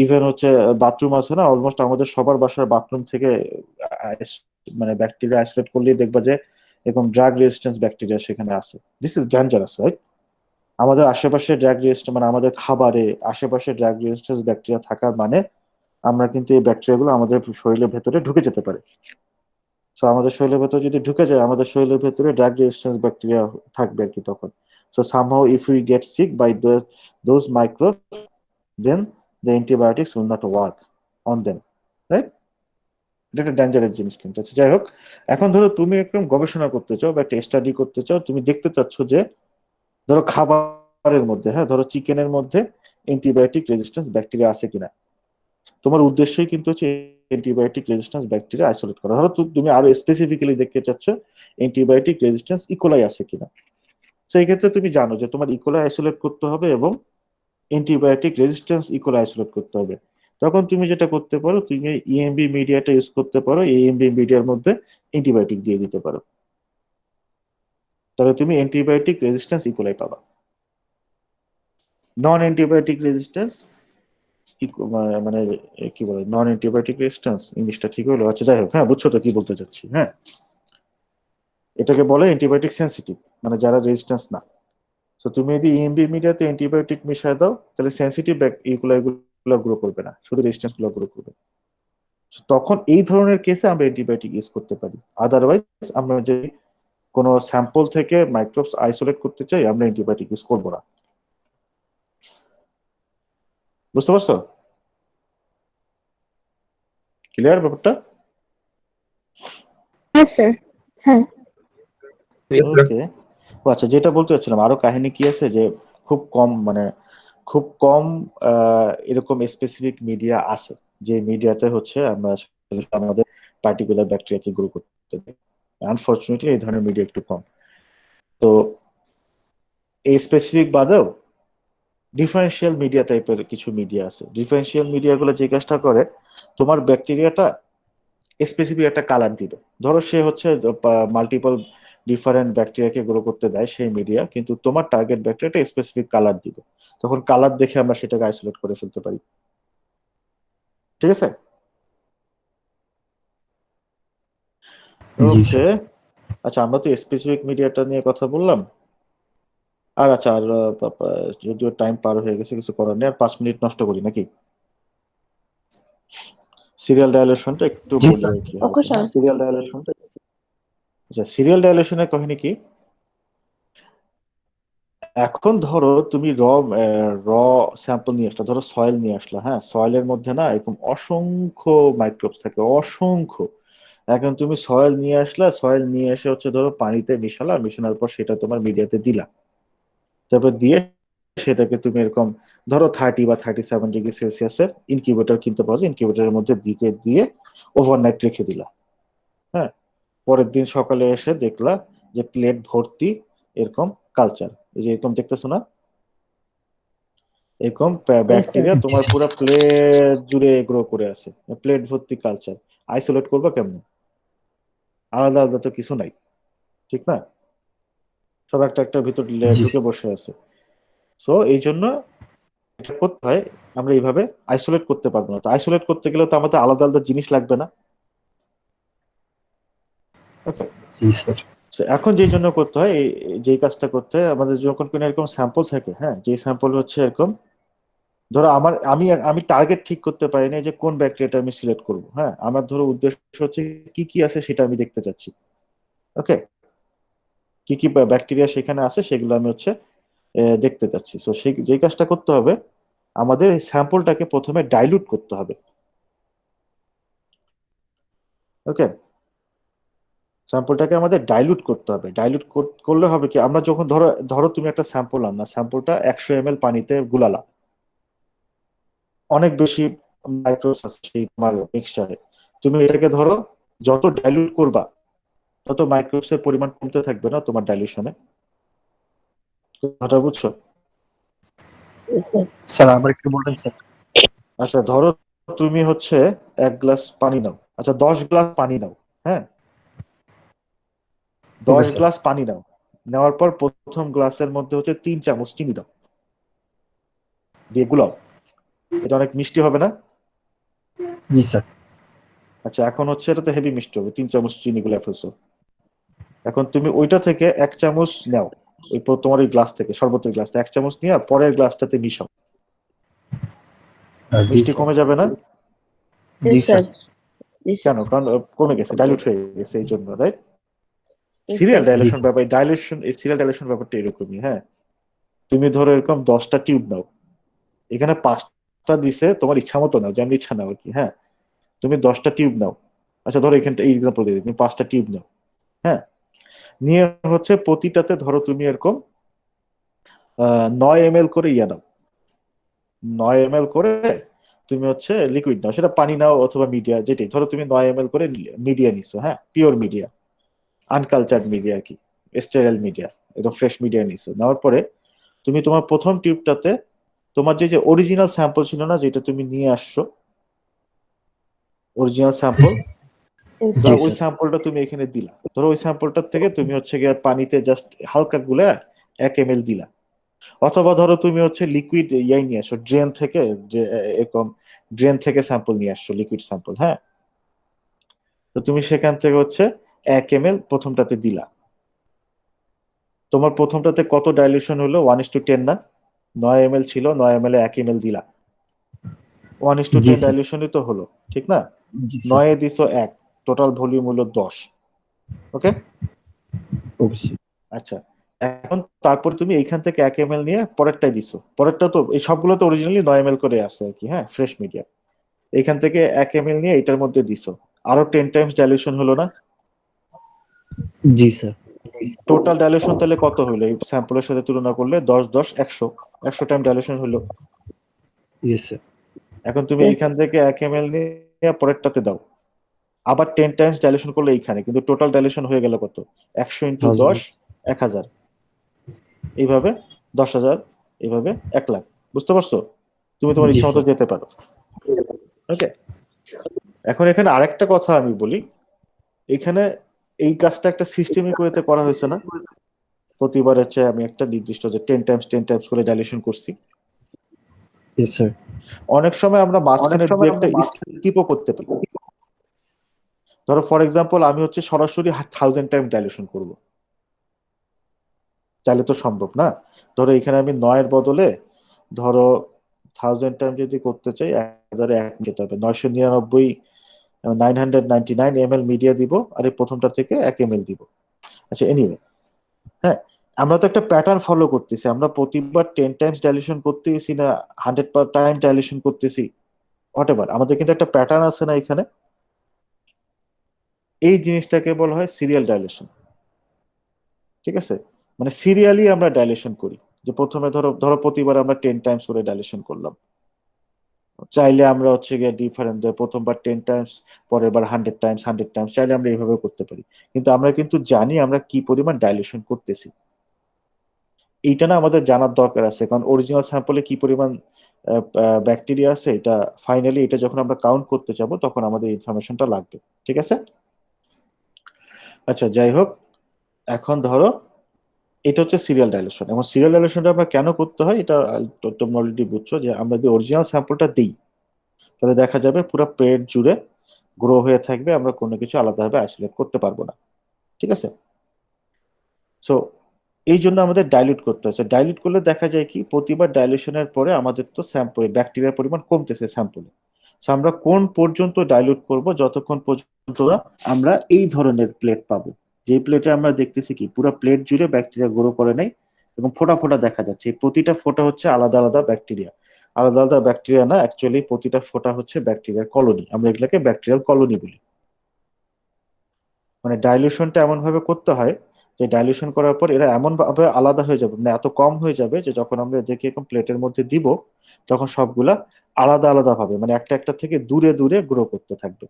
ইভেন হচ্ছে বাথরুম আছে না, অলমোস্ট আমাদের সবার বাসার বাথরুম থেকে মানে ব্যাকটেরিয়া আইসোলেট করলেই দেখবা যে এরকম ড্রাগ রেজিস্ট্যান্স ব্যাকটেরিয়া সেখানে আছে। This is dangerous, right? আমাদের আশেপাশে ড্রাগ রেজিস্ট্যান্স মানে আমাদের খাবারে আশেপাশে ড্রাগ রেজিস্ট্যান্স ব্যাকটেরিয়া থাকার মানে আমরা কিন্তু এই ব্যাকটেরিয়াগুলো আমাদের শরীরের ভেতরে ঢুকে যেতে পারে। সো আমাদের শরীরের ভেতরে যদি ঢুকে যায়, আমাদের শরীরের ভেতরে ড্রাগ রেজিস্ট্যান্স ব্যাকটেরিয়া থাকবে আর কি তখন। So somehow if we get sick by those micro, then the antibiotics will not work on them, right? এটা একটা ডেঞ্জারাস জিনিস কিন্তু। আচ্ছা, যাই হোক, এখন ধরো তুমি একদম গবেষণা করতে চাও বা একটা স্টাডি করতে চাও, তুমি দেখতে চাচ্ছ যে ধরো খাবারের মধ্যে, হ্যাঁ, ধরো চিকেনের মধ্যে অ্যান্টিবায়োটিক রেজিস্ট্যান্স ব্যাকটেরিয়া আছে কিনা। তোমার উদ্দেশ্যই কিন্তু হচ্ছে অ্যান্টিবায়োটিক রেজিস্ট্যান্স ব্যাকটেরিয়া আইসোলেট করা। ধরো তুমি আরো স্পেসিফিক্যালি দেখতে চাচ্ছ অ্যান্টিবায়োটিক রেজিস্ট্যান্স ইকোলাই আছে কিনা। সেই ক্ষেত্রে তুমি জানো যে তোমার ইকোলাই আইসোলেট করতে হবে এবং অ্যান্টিবায়োটিক রেজিস্ট্যান্স ইকোলাই আইসোলেট করতে হবে। তখন তুমি যেটা করতে পারো, তুমি ইএমবি মিডিয়াটা ইউজ করতে পারো, ইএমবি মিডিয়ার মধ্যে অ্যান্টিবায়োটিক দিয়ে দিতে পারো, তাহলে তুমি অ্যান্টিবায়োটিক রেজিস্ট্যান্স ইকোলাই পাবা। নন অ্যান্টিবায়োটিক রেজিস্ট্যান্স মানে কি বলে, নন অ্যান্টিবায়োটিক রেজিস্ট্যান্স, ইংলিশটা ঠিক হলো? আচ্ছা, যাই হোক, হ্যাঁ, বুঝছো তো কি বলতে চাচ্ছি? হ্যাঁ, এটাকে বলে অ্যান্টিবায়োটিক সেন্সিটিভ, মানে যারা রেজিস্ট্যান্স না। তো তুমি যদি ইএমবি মিডিয়াতে অ্যান্টিবায়োটিক মিশায় দাও, তাহলে সেন্সিটিভ এগুলো গ্রো করবে না, শুধু রেজিস্ট্যান্স গুলো গ্রো করবে। So, তখন এই ধরনের কেসে আমরা অ্যান্টিবায়োটিক ইউজ করতে পারি। আদারওয়াইজ আমরা যদি কোনো স্যাম্পল থেকে মাইক্রোবস আইসোলেট করতে চাই, আমরা অ্যান্টিবায়োটিক ইউজ করবো না। বুঝতে পারছো? ক্লিয়ার ব্যাপারটা? হ্যাঁ স্যার, হ্যাঁ ওকে। আচ্ছা, যেটা বলতে চাচ্ছিলাম, আরো কাহিনী কি আছে যে খুব কম মানে খুব কম এরকম স্পেসিফিক মিডিয়া আছে যে মিডিয়াতে হচ্ছে আমরা আসলে আমাদের পার্টিকুলার ব্যাকটেরিয়াকে গ্রো করতে পারি। আনফরচুনেটলি এই ধরনের মিডিয়া একটু কম। তো এই স্পেসিফিক বাদেও ডিফারেন্সিয়াল মিডিয়া টাইপের কিছু মিডিয়া আছে। ডিফারেন্সিয়াল মিডিয়াগুলো যে কাজটা করে, তোমার ব্যাকটেরিয়াটা স্পেসিফিক একটা কালার দিবে। ধরো সে হচ্ছে মাল্টিপল ডিফারেন্ট ব্যাকটেরিয়াকে গ্রো করতে দেয় সেই মিডিয়া, কিন্তু তোমার টার্গেট ব্যাকটেরিয়াটা স্পেসিফিক কালার দিবে। তখন কালার দেখে আমরা সেটাকে আইসোলেট করে ফেলতে পারি। ঠিক আছে? জি ওকে। স্যার। আচ্ছা, আমরা তো স্পেসিফিক মিডিয়াটা নিয়ে কথা বললাম। আর আচ্ছা, আর যদিও টাইম পার হয়ে গেছে, কিছু করার নেই, আর 5 মিনিট নষ্ট করি নাকি? সিরিয়াল ডায়ালেশনটা একটু জি বলি স্যার। আর কি ওকে হালকা। স্যার। সিরিয়াল ডায়ালেশনটা, আচ্ছা, সিরিয়াল ডায়ালেশনের কাহিনী কি? এখন ধরো তুমি র স্যাম্পল নিয়ে আসলা, ধরো সয়েল নিয়ে আসলা, হ্যাঁ, সয়েলের মধ্যে না এরকম অসংখ্য মাইক্রোবস থাকে, অসংখ্য। এখন তুমি সয়েল নিয়ে আসলা, সয়েল নিয়ে এসে হচ্ছে ধরো পানিতে মিশালা, মিশানোর পর সেটা তোমার মিডিয়াতে দিলা, তারপর দিয়ে সেটাকে তুমি এরকম ধরো 30 বা 37 ডিগ্রি সেলসিয়াসের ইনকিউবেটর কিনতে পারো, ইনকিউবেটরের মধ্যে দিকে দিয়ে ওভারনাইট রেখে দিলা। হ্যাঁ, পরের দিন সকালে এসে দেখলা যে প্লেট ভর্তি এরকম কালচার, এই যে এরকম দেখতেছো না, এরকম Yes, sir. ব্যাকটেরিয়া তোমার পুরো প্লেট জুড়ে গ্রো করে আছে, প্লেট ভর্তি কালচার। আইসোলেট করবা কেমন? আলাদা আলাদা তো কিছু নাই, ঠিক না? সব একটা একটা ভিতর জি ঢুকে স্যার। বসে আছে। সো এই জন্য এটা করতে হয়, আমরা এইভাবে আইসোলেট করতে পারবো না। তো আইসোলেট করতে গেলে তো আমাদের আলাদা আলাদা জিনিস লাগবে না। ওকে। জি স্যার। এখন যেই জন্য করতে হয়, যেই কাজটা করতে হয়, আমাদের যখন কোনো এরকম স্যাম্পল থাকে, হ্যাঁ, যে স্যাম্পল হচ্ছে এরকম, ধরো আমি আমি টার্গেট ঠিক করতে পারি না যে কোন ব্যাকটেরিয়াটা আমি সিলেক্ট করবো। হ্যাঁ, আমার ধরো উদ্দেশ্য হচ্ছে কি কি আছে সেটা আমি দেখতে চাচ্ছি। ওকে, কি কি ব্যাকটেরিয়া সেখানে আছে সেগুলো আমি হচ্ছে দেখতে চাচ্ছি। তো সেই যেই কাজটা করতে হবে, আমাদের এই স্যাম্পলটাকে প্রথমে ডাইলুট করতে হবে। ওকে, স্যাম্পলটাকে আমাদের ডাইলুট করতে হবে। ডাইলুট করলে হবে কি, আমরা যখন ধরো ধরো তুমি একটা স্যাম্পল আনলা, স্যাম্পলটা 100 ml পানিতে গুলালা, অনেক বেশি মাইক্রোস আছে সেই তোমার মিক্সচারে, তুমি এটাকে ধরো যত ডাইলুট করবা তত মাইক্রোসের পরিমাণ কমতে থাকবে না তোমার ডাইলুশনে, কথাটা বুঝছো? স্যার আবার একটু বলবেন স্যার? আচ্ছা ধরো তুমি হচ্ছে 1 গ্লাস পানি নাও, আচ্ছা 10 গ্লাস পানি নাও, হ্যাঁ 10 স্যার। গ্লাস পানি নাও, নেওয়ার পর প্রথম গ্লাসের মধ্যে হচ্ছে 3 চামচ চিনি দাও, দিয়ে গুলাও। এটা অনেক মিষ্টি হবে না? জি স্যার। আচ্ছা এখন হচ্ছে এটা তো হেভি মিষ্টি হবে, 3 চামচ চিনি গুলা ফেলছো। এখন তুমি ওইটা থেকে 1 চামচ নাও, ওই তোমার ওই গ্লাস থেকে, শরবতের গ্লাস থেকে 1 চামচ নিয়ে পরের গ্লাসটাতে মিশাও, জি মিষ্টি স্যার। কমে যাবে না? জি স্যার। কেন? কারণ কমে গেছে, ডাইলুট হয়ে গেছে এই জন্য, রাইট? সিরিয়াল ডাইলেশন ব্যাপার, ডাইলেশন এই সিরিয়াল ডাইলেশন ব্যাপারটা এরকমই। হ্যাঁ তুমি ধরো এরকম 10টা টিউব নাও, এখানে 5টা দিছে, তোমার ইচ্ছা মতো নাও, যেমন ইচ্ছা নাও আর কি। হ্যাঁ তুমি 10টা টিউব নাও, আচ্ছা ধরো এখানটা এই এক্সাম্পল দিয়ে দিই, তুমি 5টা টিউব নাও, হ্যাঁ নিয়ে হচ্ছে প্রতিটাতে ধরো তুমি এরকম 9 ml করে ইয়ে নাও, 9 ml করে তুমি হচ্ছে লিকুইড নাও, সেটা পানি নাও অথবা মিডিয়া যেটাই, ধরো তুমি 9 ml করে মিডিয়া নিছো, হ্যাঁ পিওর মিডিয়া, আনকালচার্ড মিডিয়া আর কি, স্টেরাইল মিডিয়া, একদম ফ্রেশ মিডিয়া নিছো। নেওয়ার পরে তুমি তোমার প্রথম টিউবটাতে তোমার যে অরিজিনাল স্যাম্পল ছিল না, যেটা তুমি নিয়ে আসছো অরিজিনাল স্যাম্পল, ওই স্যাম্পলটা তুমি এখানে দিলা। ধরো ওই স্যাম্পলটার থেকে তুমি হচ্ছে গিয়ে পানিতে জাস্ট হালকা গুলে 1 ml দিলা, অথবা ধরো তুমি হচ্ছে লিকুইড ইয়াই নিয়ে আসো ড্রেন থেকে, যে এরকম ড্রেন থেকে স্যাম্পল নিয়ে আসছো, লিকুইড স্যাম্পল, হ্যাঁ তো তুমি সেখান থেকে হচ্ছে 1 ml প্রথমটাতে দিলা। তোমার প্রথমটাতে কত ডাইলিউশন হলো? 1:10 না? 9 ml ছিল, 9 ml 1 ml দিলা, 1:10 ডাইলিউশনই তো হলো, ঠিক না? 9 এ দিছো 1, টোটাল ভলিউম হলো 10। ওকে আচ্ছা এখন তারপর তুমি এইখান থেকে 1 ml নিয়ে পরেরটাই দিছো, পরেরটা তো এই সবগুলো তো অরিজিনালি 9 ml করে আসছে আর কি, হ্যাঁ ফ্রেশ মিডিয়া, এইখান থেকে 1 ml নিয়ে এটার মধ্যে দিছো, আরো 10 টাইমস ডাইলিউশন হলো না? জি স্যার। টোটাল ডাইলিউশন তাহলে কত হলো এই স্যাম্পলের সাথে তুলনা করলে? 10 10 100, 100 টাইম ডাইলিউশন হলো। Yes sir. এখন তুমি এইখান থেকে 1 ml নিয়ে পরেরটাতে দাও, আবার 10 টাইমস ডাইলিউশন করলে এইখানে, কিন্তু টোটাল ডাইলিউশন হয়ে গেল কত? 100 ইন্টু 10 1000, এইভাবে 10,000, এইভাবে 1 লাখ। বুঝতে পারছো? তুমি তোমার ইচ্ছা মতো যেতে পারো। ওকে এখন এখানে আরেকটা কথা আমি বলি, এখানে এই কাজটা একটা সিস্টেমিক ওয়েতে করা হয়েছে না? প্রতিবার হচ্ছে আমি একটা নির্দিষ্ট যে 10 টাইমস করে ডাইলিউশন করছি। অনেক সময় আমরা মাঝখানে দু একটা স্কিপও করতে পারি। ধরো ফর এক্সাম্পল আমি হচ্ছে সরাসরি 1000 টাইম ডাইলিউশন করব, চাইলে তো সম্ভব না। ধরো এখানে আমি 9 এর বদলে ধরো 1000 টাইম যদি করতে চাই 1001 যেতে হবে, 999 999 ml মিডিয়া দিব, আর এই প্রথমটা থেকে 1 ml দিব। আচ্ছা এনিওয়ে, হ্যাঁ আমরা তো একটা প্যাটার্ন ফলো করতেছি, আমরা প্রতিবার 10 টাইমস ডাইলিউশন করতেছি না 100 টাইম ডাইলিউশন করতেছি, হোয়াটএভার, আমাদের কিন্তু একটা প্যাটার্ন আছে না এখানে। এই জিনিসটাকে বলা হয় সিরিয়াল ডাইলেশন, ঠিক আছে? মানে সিরিয়ালি আমরা ডাইলেশন করি, যে প্রথমে ধরো ধরো প্রতিবার আমরা 10 টাইমস করে ডাইলেশন করলাম, চাইলে আমরা হচ্ছে গিয়ে ডিফারেন্ট, প্রথমবার 10 টাইমস, পরের বার 100 টাইমস 100 টাইমস, চাইলে আমরা এইভাবে করতে পারি। কিন্তু আমরা কিন্তু জানি আমরা কি পরিমাণ ডাইলেশন করতেছি, এইটা না আমাদের জানার দরকার আছে, কারণ অরিজিনাল স্যাম্পলে কি পরিমাণ ব্যাকটেরিয়া আছে, এটা ফাইনালি এটা যখন আমরা কাউন্ট করতে যাব তখন আমাদের ইনফরমেশনটা লাগবে, ঠিক আছে? আচ্ছা যাই হোক, এখন ধরো এটা হচ্ছে সিরিয়াল ডাইলেশন, এবং সিরিয়াল ডাইলেশনটা আমরা কেন করতে হয় এটা তোমরা অলরেডি বুঝছো, যে আমরা যদি অরিজিনাল স্যাম্পলটা দিই তাহলে দেখা যাবে পুরো পেট জুড়ে গ্রো হয়ে থাকবে, আমরা কোনো কিছু আলাদাভাবে আইসোলেট করতে পারবো না, ঠিক আছে? সো এই জন্য আমাদের ডাইলিউট করতে হচ্ছে। ডাইলিউট করলে দেখা যায় কি, প্রতিবার ডাইলিউশনের পরে আমাদের তো স্যাম্পলে ব্যাকটেরিয়ার পরিমাণ কমতেছে স্যাম্পলে। সো আমরা কোন পর্যন্ত ডাইলিউট করব? যতক্ষণ পর্যন্ত আমরা এই ধরনের প্লেট পাবো, যে প্লেটে আমরা দেখতেছি কি পুরো প্লেট জুড়ে ব্যাকটেরিয়া গ্রো করে নাই এবং ফোঁটা ফোঁটা দেখা যাচ্ছে, এই প্রতিটা ফোঁটা হচ্ছে আলাদা আলাদা ব্যাকটেরিয়া, আলাদা আলাদা ব্যাকটেরিয়া না, অ্যাকচুয়ালি প্রতিটা ফোঁটা হচ্ছে ব্যাকটেরিয়ার কলোনি, আমরা এগুলোকে ব্যাকটেরিয়াল কলোনি বলি। মানে ডাইলিউশনটা এমন ভাবে করতে হয় যে ডাইলিউশন করার পর এরা এমন ভাবে আলাদা হয়ে যাবে, মানে এত কম হয়ে যাবে যে যখন আমরা এদেরকে এরকম প্লেটের মধ্যে দিব তখন সবগুলা আলাদা আলাদা ভাবে মানে একটা একটা থেকে দূরে দূরে গ্রো করতে থাকবে।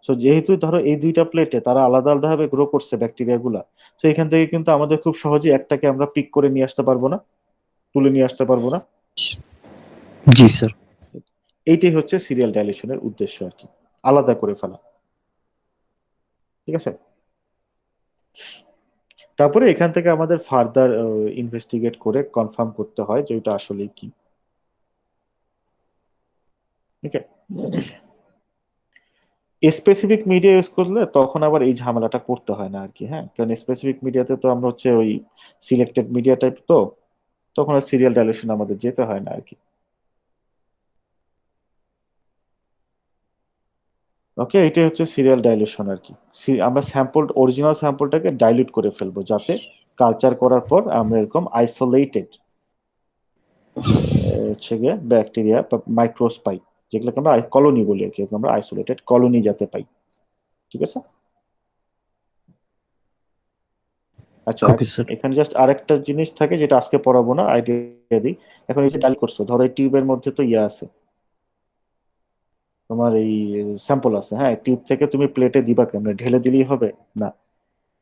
সো যেহেতু ধরো এই দুইটা প্লেটে তারা আলাদা আলাদা ভাবে গ্রো করছে ব্যাকটেরিয়া গুলা, তো এখান থেকে কিন্তু আমাদের খুব সহজে একটাকে আমরা পিক করে নিয়ে আসতে পারবো না, তুলে নিয়ে আসতে পারবো না। জি স্যার। এইটাই হচ্ছে সিরিয়াল ডাইলেশনের উদ্দেশ্য আর কি, আলাদা করে ফেলা। ঠিক আছে, তারপরে এখান থেকে আমাদের ফার্দার ইনভেস্টিগেট করে কনফার্ম করতে হয় যে এটা আসলে কি। ওকে, স্পেসিফিক মিডিয়া ইউজ করলে তখন আবার এই ঝামেলাটা করতে হয় না আর কি। হ্যাঁ, কারণ স্পেসিফিক মিডিয়াতে তো আমরা হচ্ছে ওই সিলেক্টেড মিডিয়া টাইপ, তো তখন আর সিরিয়াল ডাইলেশন আমাদের যেতে হয় না আর কি। ওকে, এটাই হচ্ছে সিরিয়াল ডাইলুশন আর কি। আমরা স্যাম্পল, অরিজিনাল স্যাম্পলটাকে ডাইলিউট করে ফেলবো যাতে কালচার করার পর আমরা এরকম আইসোলেটেড হচ্ছে গিয়ে ব্যাকটেরিয়া বা মাইক্রোস পাই, যেগুলোকে আমরা কলোনি বলি আর কি, আমরা আইসোলেটেড কলোনি যাতে পাই। ঠিক আছে, আচ্ছা ওকে স্যার। এখানে জাস্ট আরেকটা জিনিস থাকে যেটা আজকে পড়াবো না, আইডিয়া দিই। এখন এই যে ডাইল করছো, ধরো এই টিউবের মধ্যে তো ইয়ে আছে, তোমার এই স্যাম্পল আছে। হ্যাঁ, টিউব থেকে তুমি প্লেটে দিবা কেমনে, ঢেলে দিলেই হবে না।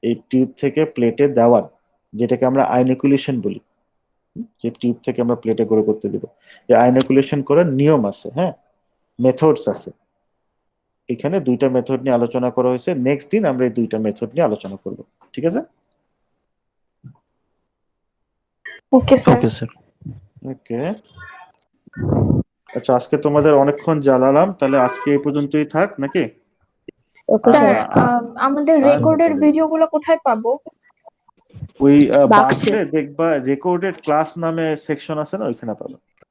এই টিউব থেকে প্লেটে দেওয়ার, যেটাকে আমরা আইনিকুলেশন বলি, যে টিউব থেকে আমরা প্লেটে গ্রো করতে দিব, এই আইনিকুলেশন করার নিয়ম আছে। হ্যাঁ, মেথডস আছে। এখানে দুইটা মেথড নিয়ে আলোচনা করা হয়েছে, নেক্সট দিন আমরা এই দুইটা মেথড নিয়ে আলোচনা করব। ঠিক আছে, ওকে স্যার। Okay sir. ওকে, আচ্ছা আজকে তোমাদের অনেকক্ষণ জ্বালালাম, তাহলে আজকে এই পর্যন্তই থাক নাকি? স্যার আ- আমাদের আর রেকর্ডের হতে দেবে। ভিডিওগুলো কোথায় পাবো? ওই বাক্সে। বাক্সে দেখবা রেকর্ডেড ক্লাস নামে সেকশন আছে না, ওইখানে পাবে।